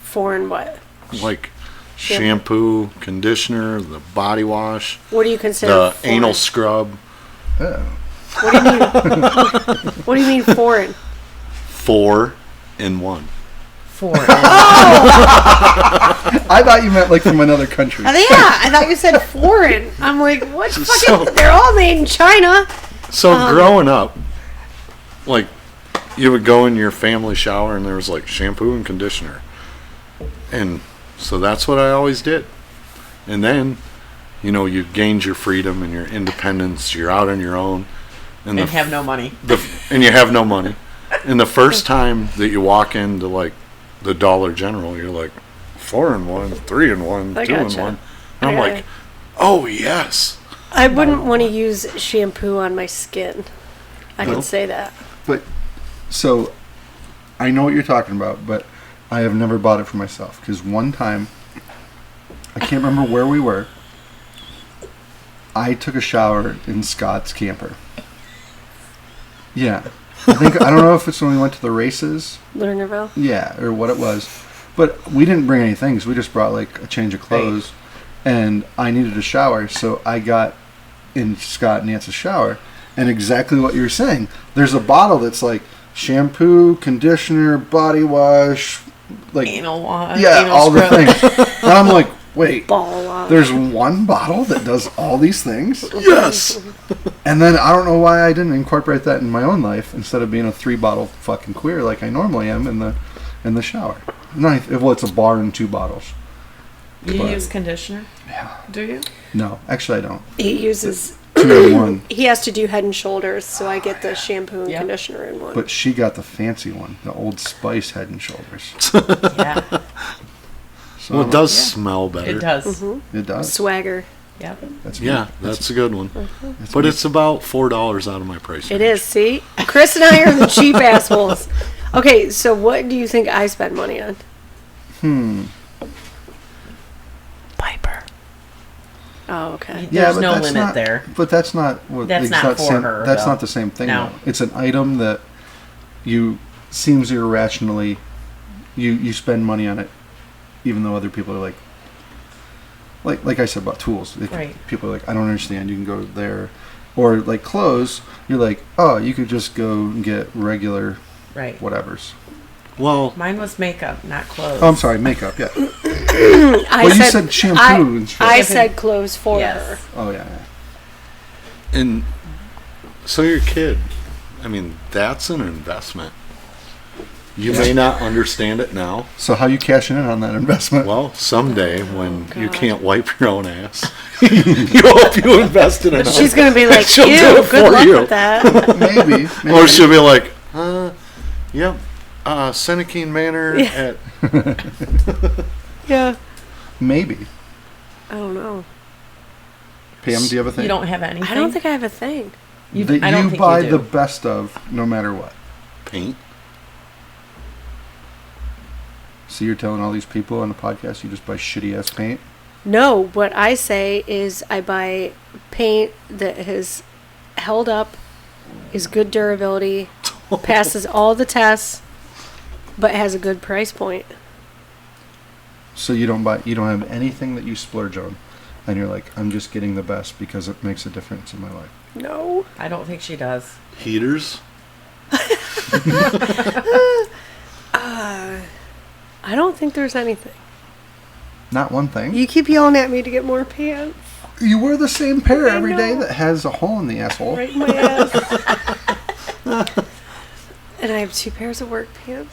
Foreign what? Like shampoo, conditioner, the body wash, What do you consider the foreign? anal scrub, Oh. What do you mean? What do you mean foreign? 4 in 1. Foreign. I thought you meant like from another country. Oh, yeah, I thought you said foreign. I'm like, what fucking? So- They're all made in China. So growing up, like you would go in your family shower and there was like shampoo and conditioner. And so that's what I always did. And then, you gained your freedom and your independence. You're out on your own. And have no money. And you have no money. And the first time that you walk into, like, the Dollar General, you're like, 4 in 1, 3 in 1, 2 in gotcha. 1. And I'm like, oh, yes. I wouldn't want to use shampoo on my skin. I can say that. But so I know what you're talking about, but I have never bought it for myself because one time I can't remember where we were. I took a shower in Scott's camper. Yeah. I don't know if it's when we went to the races. Lernerville? Yeah, or what it was. But we didn't bring any things. We just brought like a change of clothes. And I needed a shower, so I got in Scott and Nance's shower. And exactly what you were saying. There's a bottle that's like shampoo, conditioner, body wash, like Anal wash. yeah, anal all scrub. the things. And I'm like, wait, Ball wash. there's one bottle that does all these things? Yes. And then I don't know why I didn't incorporate that in my own life instead of being a 3-bottle fucking queer like I normally am in the shower. Well, it's a bar and 2 bottles. You But- use conditioner? Yeah. Do you? No, actually I don't. He uses. 2 in 1. He has to do Head and Shoulders, so I get the shampoo and Yep. conditioner in one. But she got the fancy one, the Old Spice Head and Shoulders. Yeah, So Well, I it don't- does smell better. it does. It does. Swagger. Yep. That's Yeah, good. that's a good one. That's But good. it's about $4 out of my price. It is. See, Chris and I are the cheap assholes. Okay, so what do you think I spend money on? Piper. Oh, okay. Yeah, There's but no that's limit not- there. But that's not what. That's not for same, her, That's though. not the same thing. No. Though. It's an item that you seems irrationally. You spend money on it, even though other people are like I said about tools. Right. People are like, I don't understand. You can go there, or like clothes. You're like, oh, you could just go and get regular Right. whatevers. Well, Mine was makeup, not clothes. Oh, I'm sorry, makeup. Yeah. I Well, you said shampoo and shit. I said clothes for Yes. her. Oh yeah. and so your kid, I mean, that's an investment. You may not understand it now. So how you cashing in on that investment? Well, someday when you God. can't wipe your own ass, you hope you invest in it. She's gonna be like, She'll do "Ew, it good for luck you." with that." maybe. Or she'll be like, yep, Senekine Manor at Yeah. Maybe. I don't know. Pam, do you have a thing? You don't have anything? I don't think I have a thing. that I don't you think buy you do. the best of, no matter what. paint. So you're telling all these people on the podcast you just buy shitty ass paint? No, what I say is I buy paint that has held up, is good durability, passes all the tests, but has a good price point. So you don't have anything that you splurge on, and you're like, I'm just getting the best because it makes a difference in my life. No. I don't think she does. Heaters. I don't think there's anything. Not one thing. You keep yelling at me to get more pants. You wear the same pair I every day know. that has a hole in the asshole. Right in my ass. And I have 2 pairs of work pants.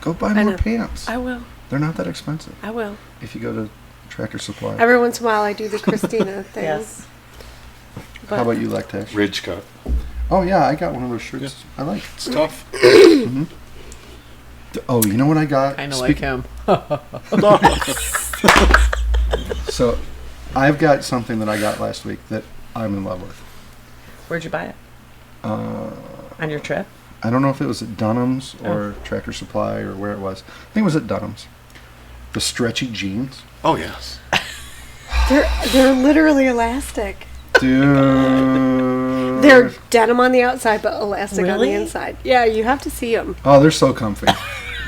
Go buy I more know. pants. I will. They're not that expensive I will. if you go to Tractor Supply. Every once in a while I do the Christina thing. Yes. But How about you, Lactash? Ridge cut. Oh yeah, I got one of those shirts. I like. It's tough. Oh, you know what I got? Kind of Speak- like him. So, I've got something that I got last week that I'm in love with. Where'd you buy it? On your trip? I don't know if it was at Dunham's or Tractor Supply or where it was. I think it was at Dunham's. The stretchy jeans. Oh, yes. they're literally elastic. Dude. They're denim on the outside, but elastic on the Really? inside. Yeah, you have to see them. Oh, they're so comfy.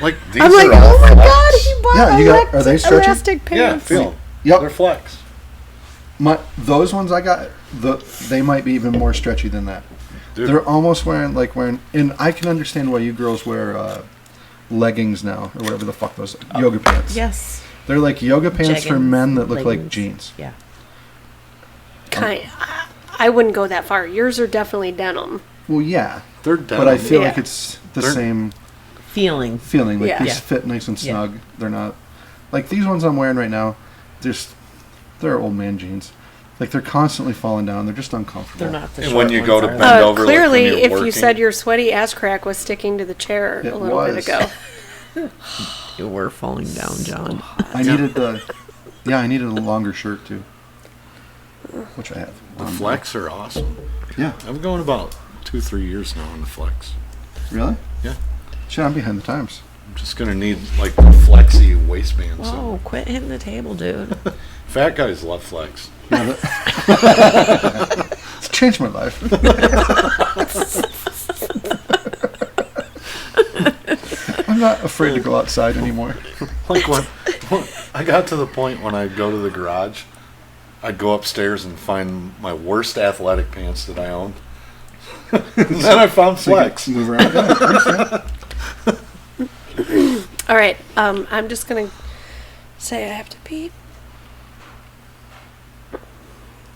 Like, these I'm like, are all oh my flex. god, he bought Yeah, you got- are they stretchy? elastic Yeah, pants. feel. Yep. They're flex. Those ones I got, they might be even more stretchy than that. Dude. They're almost wearing, and I can understand why you girls wear leggings now, or whatever the fuck those, yoga pants. Yes. They're like yoga pants for Jeggings, men that look like leggings. jeans. Yeah. I wouldn't go that far. Yours are definitely denim. Well, yeah, They're denim. but I feel like Yeah. it's the They're- same Feeling. feeling. Like Yeah. these Yeah. fit nice and Yeah. snug. They're not Like these ones I'm wearing right now, they're old man jeans. Like they're constantly falling down. They're just uncomfortable. They're not the And short when you ones, go to are they? bend over, Clearly, like when if you're you said working. your sweaty ass crack was sticking to the chair It a little bit was. ago. You were falling down, John. I needed I needed a longer shirt too, which I have. The Flex are awesome. Yeah. I'm going about 2-3 years now on the Flex. Really? Yeah. Shit, I'm behind the times. I'm just gonna need like the flexy waistband. So Whoa, quit hitting the table, dude. fat guys love Flex. Yeah, it's changed my life. I'm not afraid to go outside anymore. Like when I got to the point when I'd go to the garage, I'd go upstairs and find my worst athletic pants that I owned. And then I found Flex. So you can move around. Yeah, All right, I'm just gonna say I have to pee.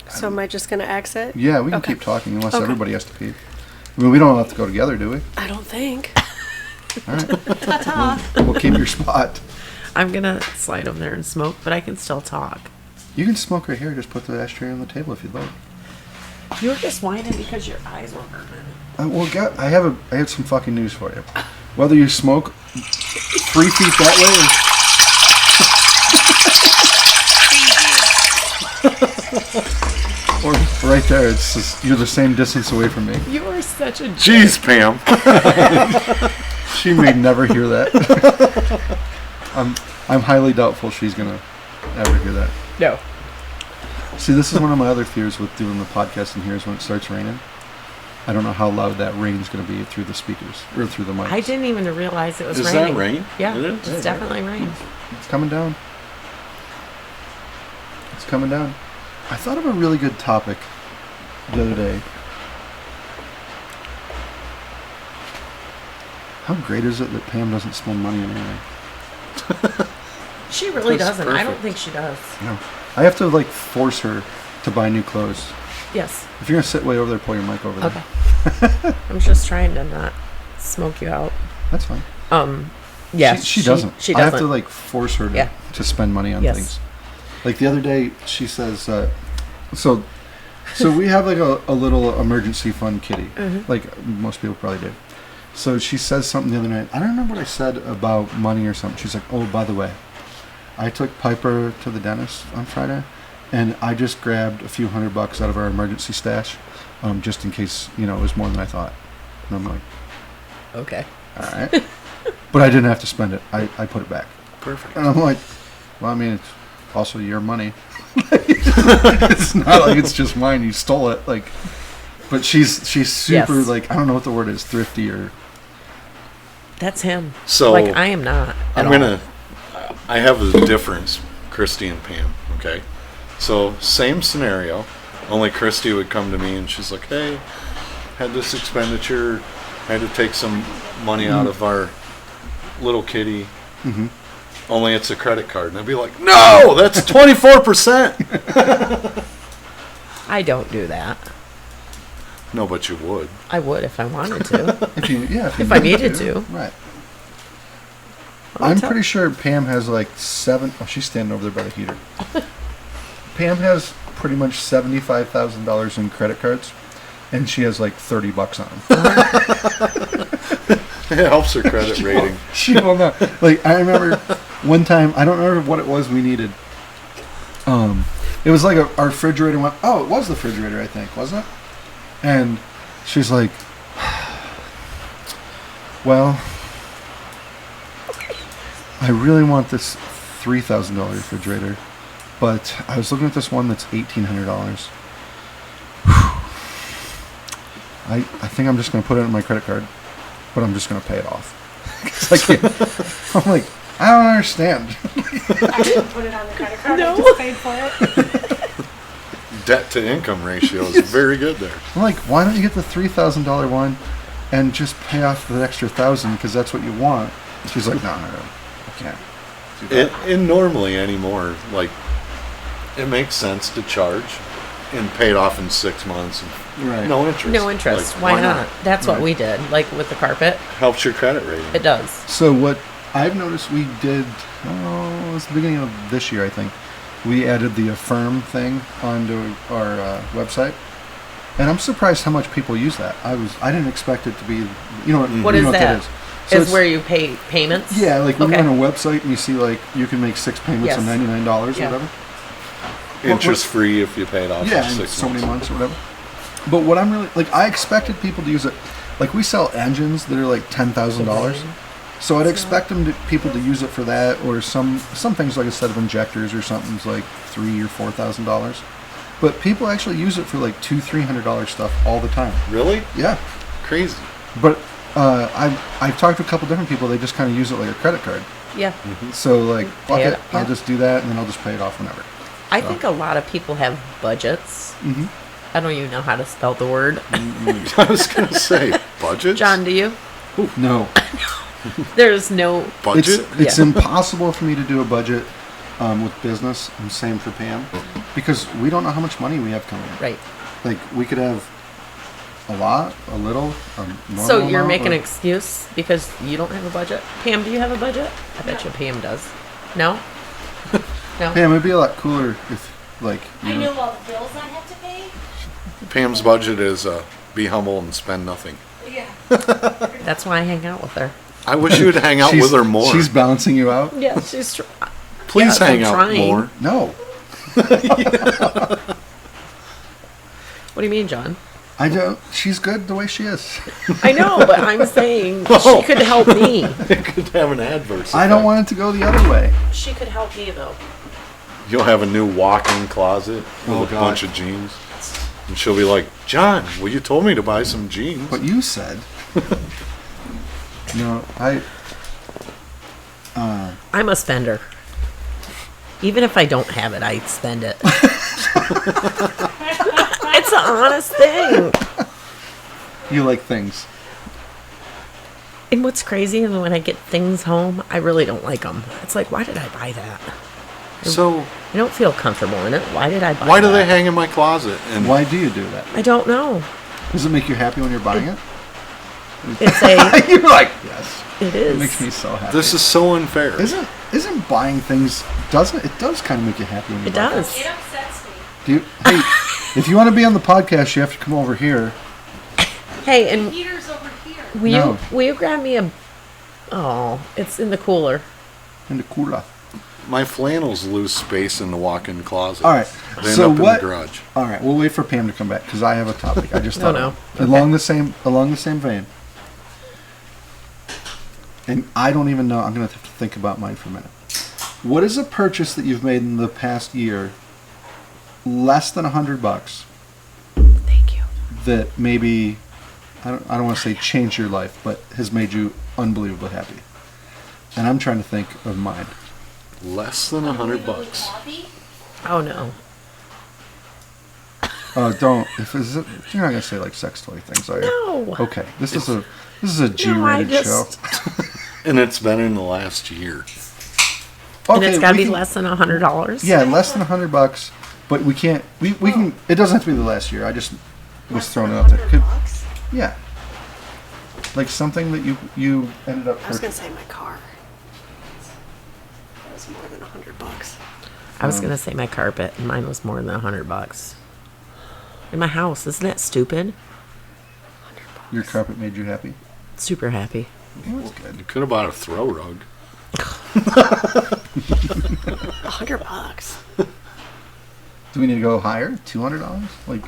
So am I just gonna exit? yeah, we can Okay. keep talking unless Okay. everybody has to pee. I mean, we don't have to go together, do we? I don't think. All right. We'll keep your spot. I'm gonna slide over there and smoke, but I can still talk. You can smoke right here. Just put the ashtray on the table if you'd like. You were just whining because your eyes were burning. I have some fucking news for you. Whether you smoke 3 feet that way or right there, it's just, you're the same distance away from me. You are such a Jeez, Pam. She may never hear that. I'm highly doubtful she's gonna ever hear that. No. See, this is one of my other fears with doing the podcast in here is when it starts raining. I don't know how loud that rain's going to be through the speakers or through the mics. I didn't even realize it was Is raining. that rain? Yeah, It is? it's definitely rain. It's coming down. It's coming down. I thought of a really good topic the other day. How great is it that Pam doesn't spend money on anything? She really That's doesn't. I don't perfect. think she does. You know, I have to like force her to buy new clothes. Yes. If you're gonna sit way over there, pull your mic over there. Okay. I'm just trying to not smoke you out. That's fine. Yes. She doesn't. She I doesn't. have to like force her to, Yeah. to spend money on Yes. things. Like the other day, she says, so we have like a little emergency fund kitty, like most people probably do. So she says something the other night. I don't remember what I said about money or something. She's like, "Oh, by the way, I took Piper to the dentist on Friday, and I just grabbed a few $100 out of our emergency stash, just in case it was more than I thought." And I'm like, Okay. "All right," but I didn't have to spend it. I put it back. Perfect. And I'm like, well, I mean, it's also your money. It's not like it's just mine. You stole it. Like, but she's super Yes. like, I don't know what the word is, thrifty or. That's him. So like I am not. At all. I have a difference, Kristi and Pam. Okay, so same scenario, only Kristi would come to me and she's like, "Hey, had this expenditure, had to take some money out of our little kitty. Mm-hmm. Only it's a credit card," and I'd be like, "No, that's 24%." I don't do that. No, but you would. I would if I wanted to. If I needed to. Right. I'll I'm tell- pretty sure Pam has like 7. Oh, she's standing over there by the heater. Pam has pretty much $75,000 in credit cards, and she has like $30 on them. It helps her credit rating. She will not. Like, I remember one time, I don't remember what it was we needed. It was like our refrigerator went, oh, it was the refrigerator, I think, wasn't it? And she's like, well, I really want this $3,000 refrigerator, but I was looking at this one that's $1,800. I think I'm just going to put it on my credit card, but I'm just going to pay it off. 'Cause I can't. I'm like, I don't understand. I didn't put it on the credit card. No. I just paid for it. Debt to income ratio is very good there. I'm like, why don't you get the $3,000 one and just pay off the extra 1,000 because that's what you want? She's like, no, I can't do that. And normally anymore, like, it makes sense to charge and pay it off in 6 months. And Right. No interest. No interest. Like, why not? That's what we did. Like with the carpet, Helps your credit rating. it does. So what I've noticed we did, it was the beginning of this year, I think. We added the Affirm thing onto our website. And I'm surprised how much people use that. I didn't expect it to be, What is that? is. So Is where you pay payments? Yeah, like when Okay. you're on a website and you see like you can make 6 payments Yes. of $99 Yeah. or whatever. Interest free if you pay it off Yeah, for in 6 so months. many months or whatever. But what I'm really like, I expected people to use it. Like we sell engines that are like $10,000, so I'd expect people to use it for that, or some things like a set of injectors or something's like $3,000 or $4,000. But people actually use it for like $200-$300 stuff all the time. Really? Yeah, Crazy. but I've talked to a couple different people. They just kind of use it like a credit card. Yeah. So like, fuck Pay it, it, I'll yeah. just do that, and then I'll just pay it off whenever. I think a lot of people have budgets. Mhm. I don't even know how to spell the word. I was going to say, budget? John, do you? No, There's no. Budget? It's Yeah. impossible for me to do a budget with business, and same for Pam, because we don't know how much money we have coming in. Right. Like we could have a lot, a little, a normal So you're amount, making an or- excuse because you don't have a budget? Pam, do you have a budget? I bet you Pam does. No? No? Pam, it'd be a lot cooler if, like, I know all the bills I have to pay. Pam's budget is be humble and spend nothing. Yeah. That's why I hang out with her. I wish you would hang out she's- with her more. She's balancing you out. Yeah, she's. Please yes, hang I'm out trying. more. No, What do you mean, John? I don't. She's good the way she is. I know, but I'm saying Oh. she could help me. It could have an adverse I don't effect. want it to go the other way. She could help me, though. You'll have a new walk-in closet with Oh, a God. bunch of jeans. And she'll be like, John, well, you told me to buy some jeans. What you said. No, I'm a spender. Even if I don't have it, I spend it. It's an honest thing. you like things. And what's crazy is when I get things home, I really don't like them. It's like, why did I buy that? So I don't feel comfortable in it. Why did I buy why do that? they hang in my closet? And Why do you do that? I don't know. Does it make you happy when you're buying it? It's a. You're like, yes. It It is. makes me so happy. this is so unfair. Isn't buying things, doesn't it does kind of make you happy when you It buy does. things. It upsets me. Do you, hey, if you want to be on the podcast, you have to come over here. Hey, and Heater's over here. will you grab me a? Oh, it's in the cooler. In the cooler. My flannels lose space in the walk-in closet. All right. They end So up what? in the garage. All right. We'll wait for Pam to come back because I have a topic. I just Oh, thought no. of it. Along the same vein. And I don't even know. I'm gonna have to think about mine for a minute. What is a purchase that you've made in the past year, less than $100, Thank you. that maybe I don't want to say changed your life, but has made you unbelievably happy? And I'm trying to think of mine. Less than $100. Coffee? Oh no. Don't. If it's, you're not gonna say like sex toy things, are you? No. Okay. This is a No, I G-rated just. show. And it's been in the last year. And it's got to we be can- less than $100. Yeah, less than $100, but we can't. We can. It doesn't have to be the last year. I just was throwing it out there. Yeah. Like something that you ended up. I was gonna purchasing. say my car. That was more than $100. I was gonna say my carpet, and mine was more than $100. In my house, isn't that stupid? Your carpet made you happy. Super happy. That's good. You could have bought a throw rug. $100. Do we need to go higher? $200? Like,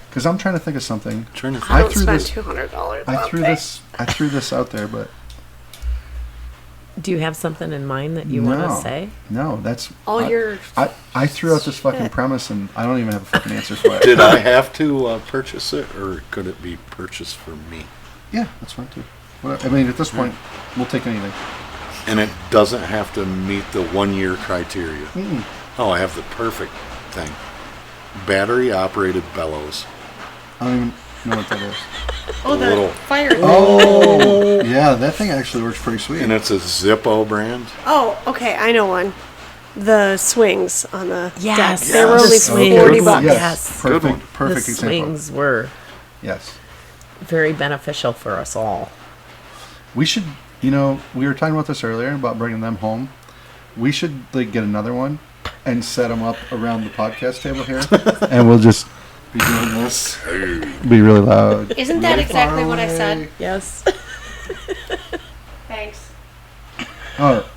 because I'm trying to think of something. Trying to I don't threw spend this- $200. I on threw things. this out there, but Do you have something in mind that you want to say? No, that's All I, your I threw out this fucking shit. premise, and I don't even have a fucking answer for it. Did I have to purchase it, or could it be purchased for me? Yeah, that's fine too. Well, I mean, at this point, we'll take anything. And it doesn't have to meet the 1-year criteria. Mm-mm. Oh, I have the perfect thing. Battery-operated bellows. I don't even know what that is. Oh, the little- fire. Oh, yeah, that thing actually works pretty sweet. And it's a Zippo brand. Oh, okay, I know one. The swings on the Yes. deck. They were Yes. only Swings. $40. Yes, Yes. Good one. perfect, perfect The example. swings were Yes, very beneficial for us all. we should You know, we were talking about this earlier about bringing them home. We should like get another one and set them up around the podcast table here, and we'll just be doing this. Be really loud. Isn't that exactly what I said? Yes. Thanks. Oh,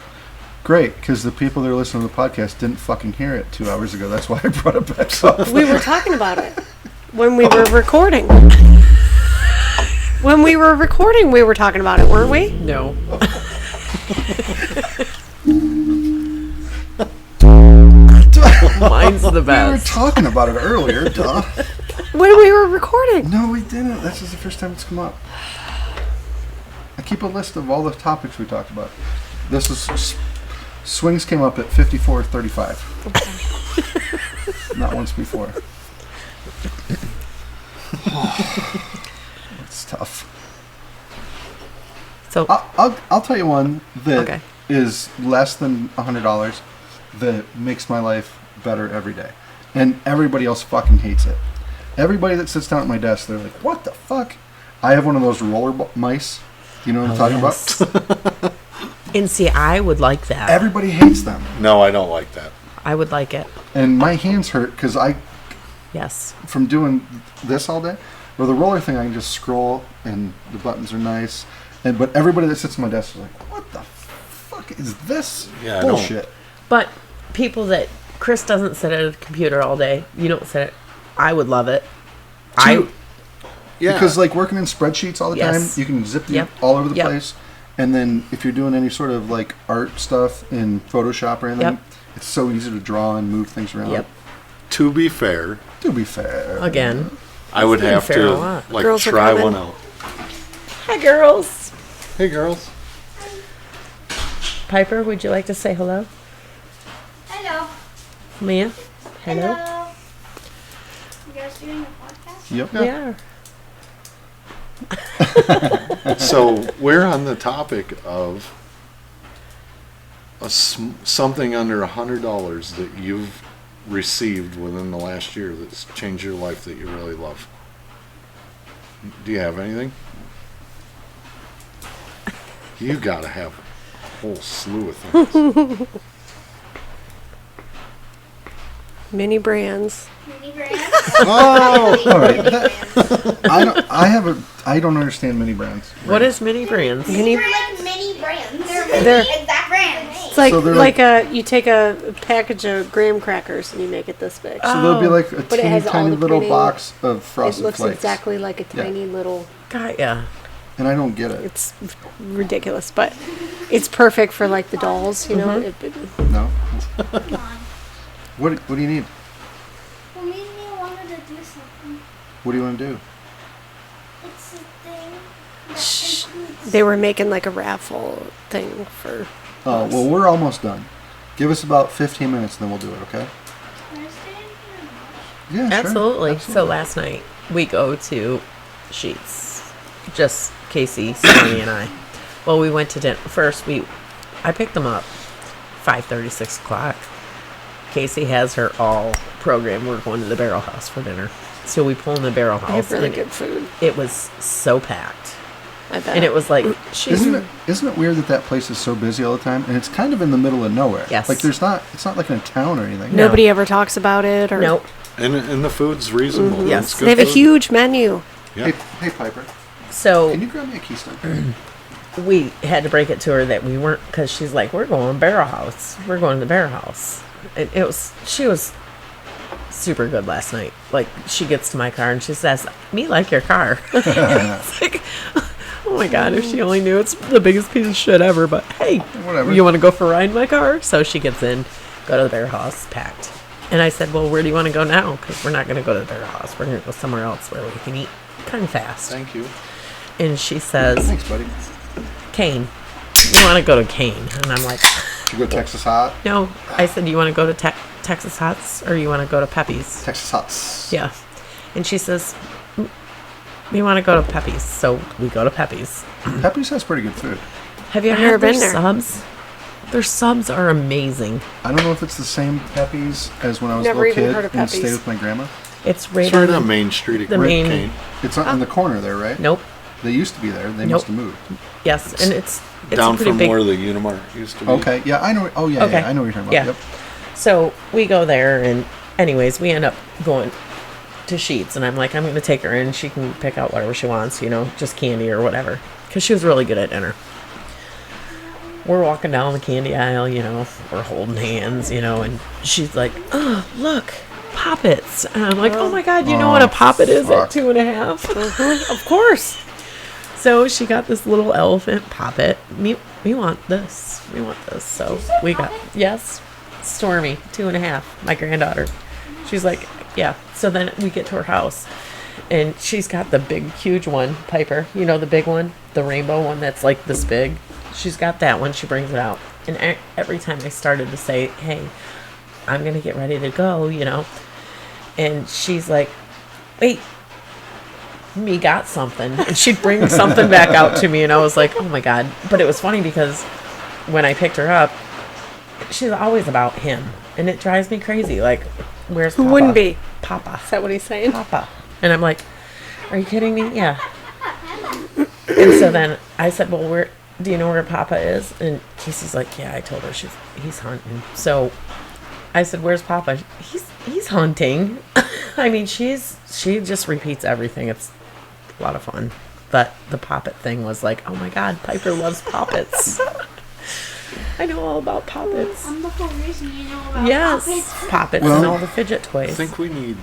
great! Because the people that are listening to the podcast didn't fucking hear it 2 hours ago. That's why I brought it back up. We were talking about it when we were recording. When we were recording, we were talking about it, weren't we? No. Mine's the We were best. talking about it earlier, duh. When we were recording. No, we didn't. This is the first time it's come up. I keep a list of all the topics we talked about. This is swings came up at 54:35. Not once before. It's tough. So I'll tell you one that is Okay. less than $100 that makes my life better every day, and everybody else fucking hates it. Everybody that sits down at my desk, they're like, "What the fuck?" I have one of those mice. You know what I'm talking about? And see, I would like that. Everybody hates them, No, I don't like that. I would like it. and my hands hurt because Yes. from doing this all day. Or the roller thing, I can just scroll, and the buttons are nice. But everybody that sits at my desk is like, "What the fuck is this Yeah, I don't- bullshit?" But people Chris doesn't sit at a computer all day. You don't sit at, I would love it. Yeah. Because like working in spreadsheets all the Yes. time, you can zip them Yep. all over the Yep. place. And then if you're doing any sort of like art stuff in Photoshop or anything, Yep. it's so easy to draw and move things around. Yep. To be fair, To be fair. Again. I would being have fair a to lot. like Girls are try coming. one out. Hi, girls. Hey, girls. Piper, would you like to say hello? Hello. Mia? Hello. You guys doing a podcast? Yep. We are. So we're on the topic of something under $100 that you've received within the last year that's changed your life that you really love. Do you have anything? You gotta have a whole slew of things. Mini brands. Mini brands? Oh, All right. I don't understand mini brands. What is mini brands? Mini. They're like mini brands. They're- They're exact brands. It's like So they're you take a package of graham crackers and you make it this big. So there'll be like a But it teeny has all tiny the little printing. box of It frosted looks flakes. exactly like a Yeah. tiny little. Got ya. And I don't get it. It's ridiculous, but it's perfect for like the dolls. You know. No. Come on. What do you need? Well, maybe I wanted to do something. What do you want to do? It's a thing that Shh. includes... They were making like a raffle thing for. Oh, well, we're almost done. Give us about 15 minutes, and then we'll do it, okay? Thursday? Yeah, sure. Absolutely. So last night we go to Sheets. Just Casey, Sonny, and I. Well, we went to dinner. First, I picked them up 5:30, 6 o'clock. Casey has her all programmed. We're going to the Barrel House for dinner. So we pull in the Barrel They House. have really and good food. It was so packed. I bet. And it was like, Isn't it weird that place is so busy all the time, and it's kind of in the middle of nowhere? Yes. Like it's not like in a town or anything. No. Nobody ever talks about it. Or nope. and the food's reasonable. Yes. It's good They have a food. huge menu. Yeah. Hey Piper, So can you grab me a Keystone? we had to break it to her that we weren't, because she's like, we're going to Barrel House. We're going to the Barrel House. She was super good last night. Like, she gets to my car and she says, "Me like your car." It's like, oh my God, if she only knew it's the biggest piece of shit ever. But hey, Whatever. you want to go for a ride in my car? So she gets in, go to the Barrel House, packed. And I said, well, where do you want to go now? Because we're not going to go to the Barrel House. We're going to go somewhere else where we can eat kind of fast. Thank you. And she says, Thanks, buddy. Kane. You want to go to Kane? And I'm like, Did you go Texas Hot? no. I said, you want to go to Texas Hots or you want to go to Pepe's? Texas Hots. Yeah. And she says, we want to go to Pepe's. So we go to Pepe's. Pepe's has pretty good food. Have you I've ever never had been their there. subs? Their subs are amazing. I don't know if it's the same Pepe's as when I was Never a little even kid heard of and Pepe's. stayed with my grandma. It's right It's right on on Main Street. the Rick main- Kane. It's on in the corner there, right? Nope. They used to be there. They Nope. must have moved. Yes, and it's Down a pretty from big. where the Unimart used to be. Okay. Yeah, I know. Oh, yeah, Okay. yeah. I know what you're talking about. Yeah. Yep. So we go there, and anyways, we end up going to Sheets, and I'm like, I'm going to take her in. She can pick out whatever she wants, just candy or whatever, because she was really good at dinner. We're walking down the candy aisle, we're holding hands, and she's like, oh, look, poppets. And I'm like, oh my God, you know what a poppet is fuck. at 2.5? Of course. So she got this little elephant poppet. We want this. We want this. So we got, yes, Stormy, 2.5, my granddaughter. She's like, yeah. So then we get to her house, and she's got the big, huge one, Piper. The big one, the rainbow one that's like this big. She's got that one. She brings it out. And every time I started to say, hey, I'm going to get ready to go, and she's like, wait, me got something. And she'd bring something back out to me, and I was like, oh my God. But it was funny because when I picked her up, she's always about him, and it drives me crazy. Like, where's Who Papa? wouldn't be? Papa. Is that what he's saying? Papa. And I'm like, are you kidding me? Yeah. And so then I said, well, do you know where Papa is? And Casey's like, yeah, I told her he's hunting. So I said, where's Papa? He's hunting. I mean, she just repeats everything. It's a lot of fun. But the poppet thing was like, oh my God, Piper loves poppets. I know all about poppets. I'm the whole reason you know about Yes, puppets. poppets Well- and all the fidget I toys. think we need.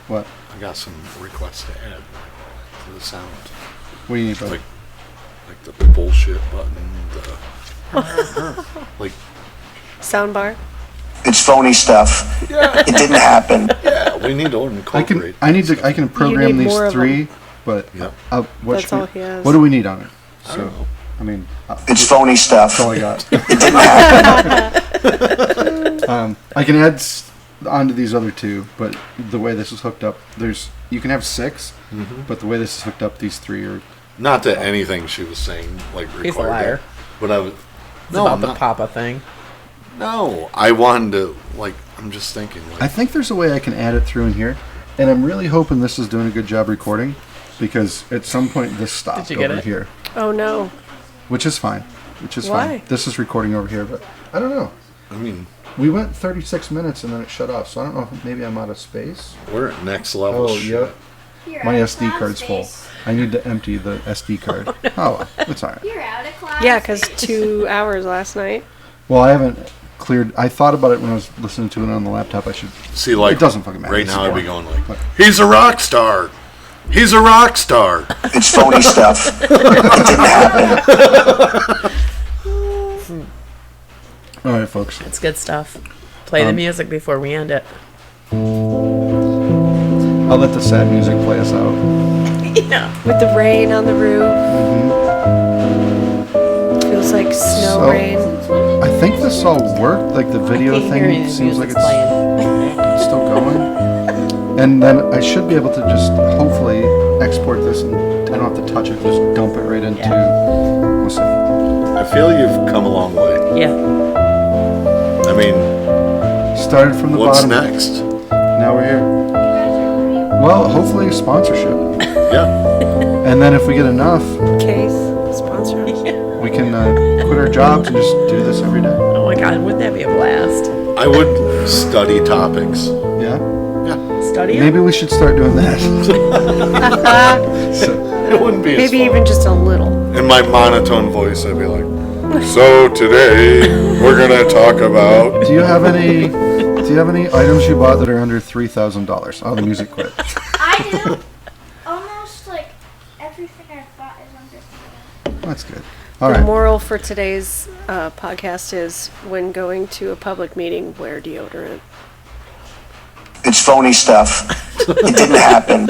What? I got some requests to add to the sound, What do you need, buddy? like the bullshit button, like Soundbar. It's phony stuff. It didn't happen. yeah, we need to incorporate. I can program need these more of 3, but Yep. what That's should we- all he has. What do we need on it? I don't know. I mean, It's phony stuff. that's all I got. It didn't happen. I can add onto these other 2, but the way this is hooked up, you can have 6, but the way this is hooked up, these 3 are. Not that anything she was saying like required. He's a liar. that, but I was. It's No, about I'm the not. Papa thing. No, I wanted to like. I'm just thinking like. I think there's a way I can add it through in here, and I'm really hoping this is doing a good job recording, because at some point this stopped Did you get over it? here, Oh no. which is fine. Why? This is recording over here, but I don't know. I mean, We went 36 minutes and then it shut off, so I don't know if maybe I'm out of space. we're at next level. Oh, shit. yep. You're My out of SD cloud card's full. space. I need to empty the SD card. Oh, it's alright. You're out of cloud Yeah, because space. 2 hours last night. Well, I haven't cleared. I thought about it when I was listening to it on the laptop. I should. See, like It doesn't fucking matter. Right It's now, I'd be boring. going like, But- "He's a rock star. He's a rock star." It's phony stuff. It didn't happen. All right, folks. It's good stuff. Play the music before we end it. I'll let the sad music play us out. Yeah. With the rain on the roof. Feels like snow So- rain. I think this all worked. Like the video I can't hear thing you. seems like Music's playing. it's still going. And then I should be able to just hopefully export this, and I don't have to touch it. Just dump it right into. Yeah. We'll see. I feel you've come a long way. Yeah. I mean, Started from the what's bottom. next? Now we're here. Well, hopefully sponsorship. Yeah, And then if we get enough, Case. Sponsor. we can quit our jobs and just do this every day. Oh my God, wouldn't that be a blast? I would study topics. Yeah. Yeah, Study it? Maybe we should start doing that. So, it wouldn't be as Maybe fun. even just a little. In my monotone voice, I'd be like, "So today we're gonna talk about." do you have any items you bought that are under $3,000? Oh, the music quit. I do. Almost like everything I bought is under. That's good. All The right. moral for today's podcast is when going to a public meeting, wear deodorant. It's phony stuff. It didn't happen.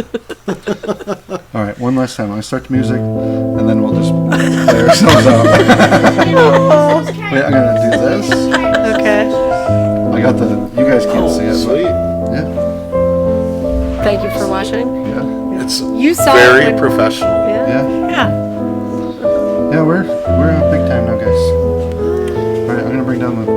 All right. One last time. I'm gonna start the music, and then we'll just play ourselves out. Wait, I'm gonna do this. Okay. I got the. You guys can't Oh, see it. sweet. But yeah. Thank you for watching. Yeah. It's You saw it very when- professional. Yeah. Yeah. Yeah. Yeah. We're big time now, guys. All right. I'm gonna bring down the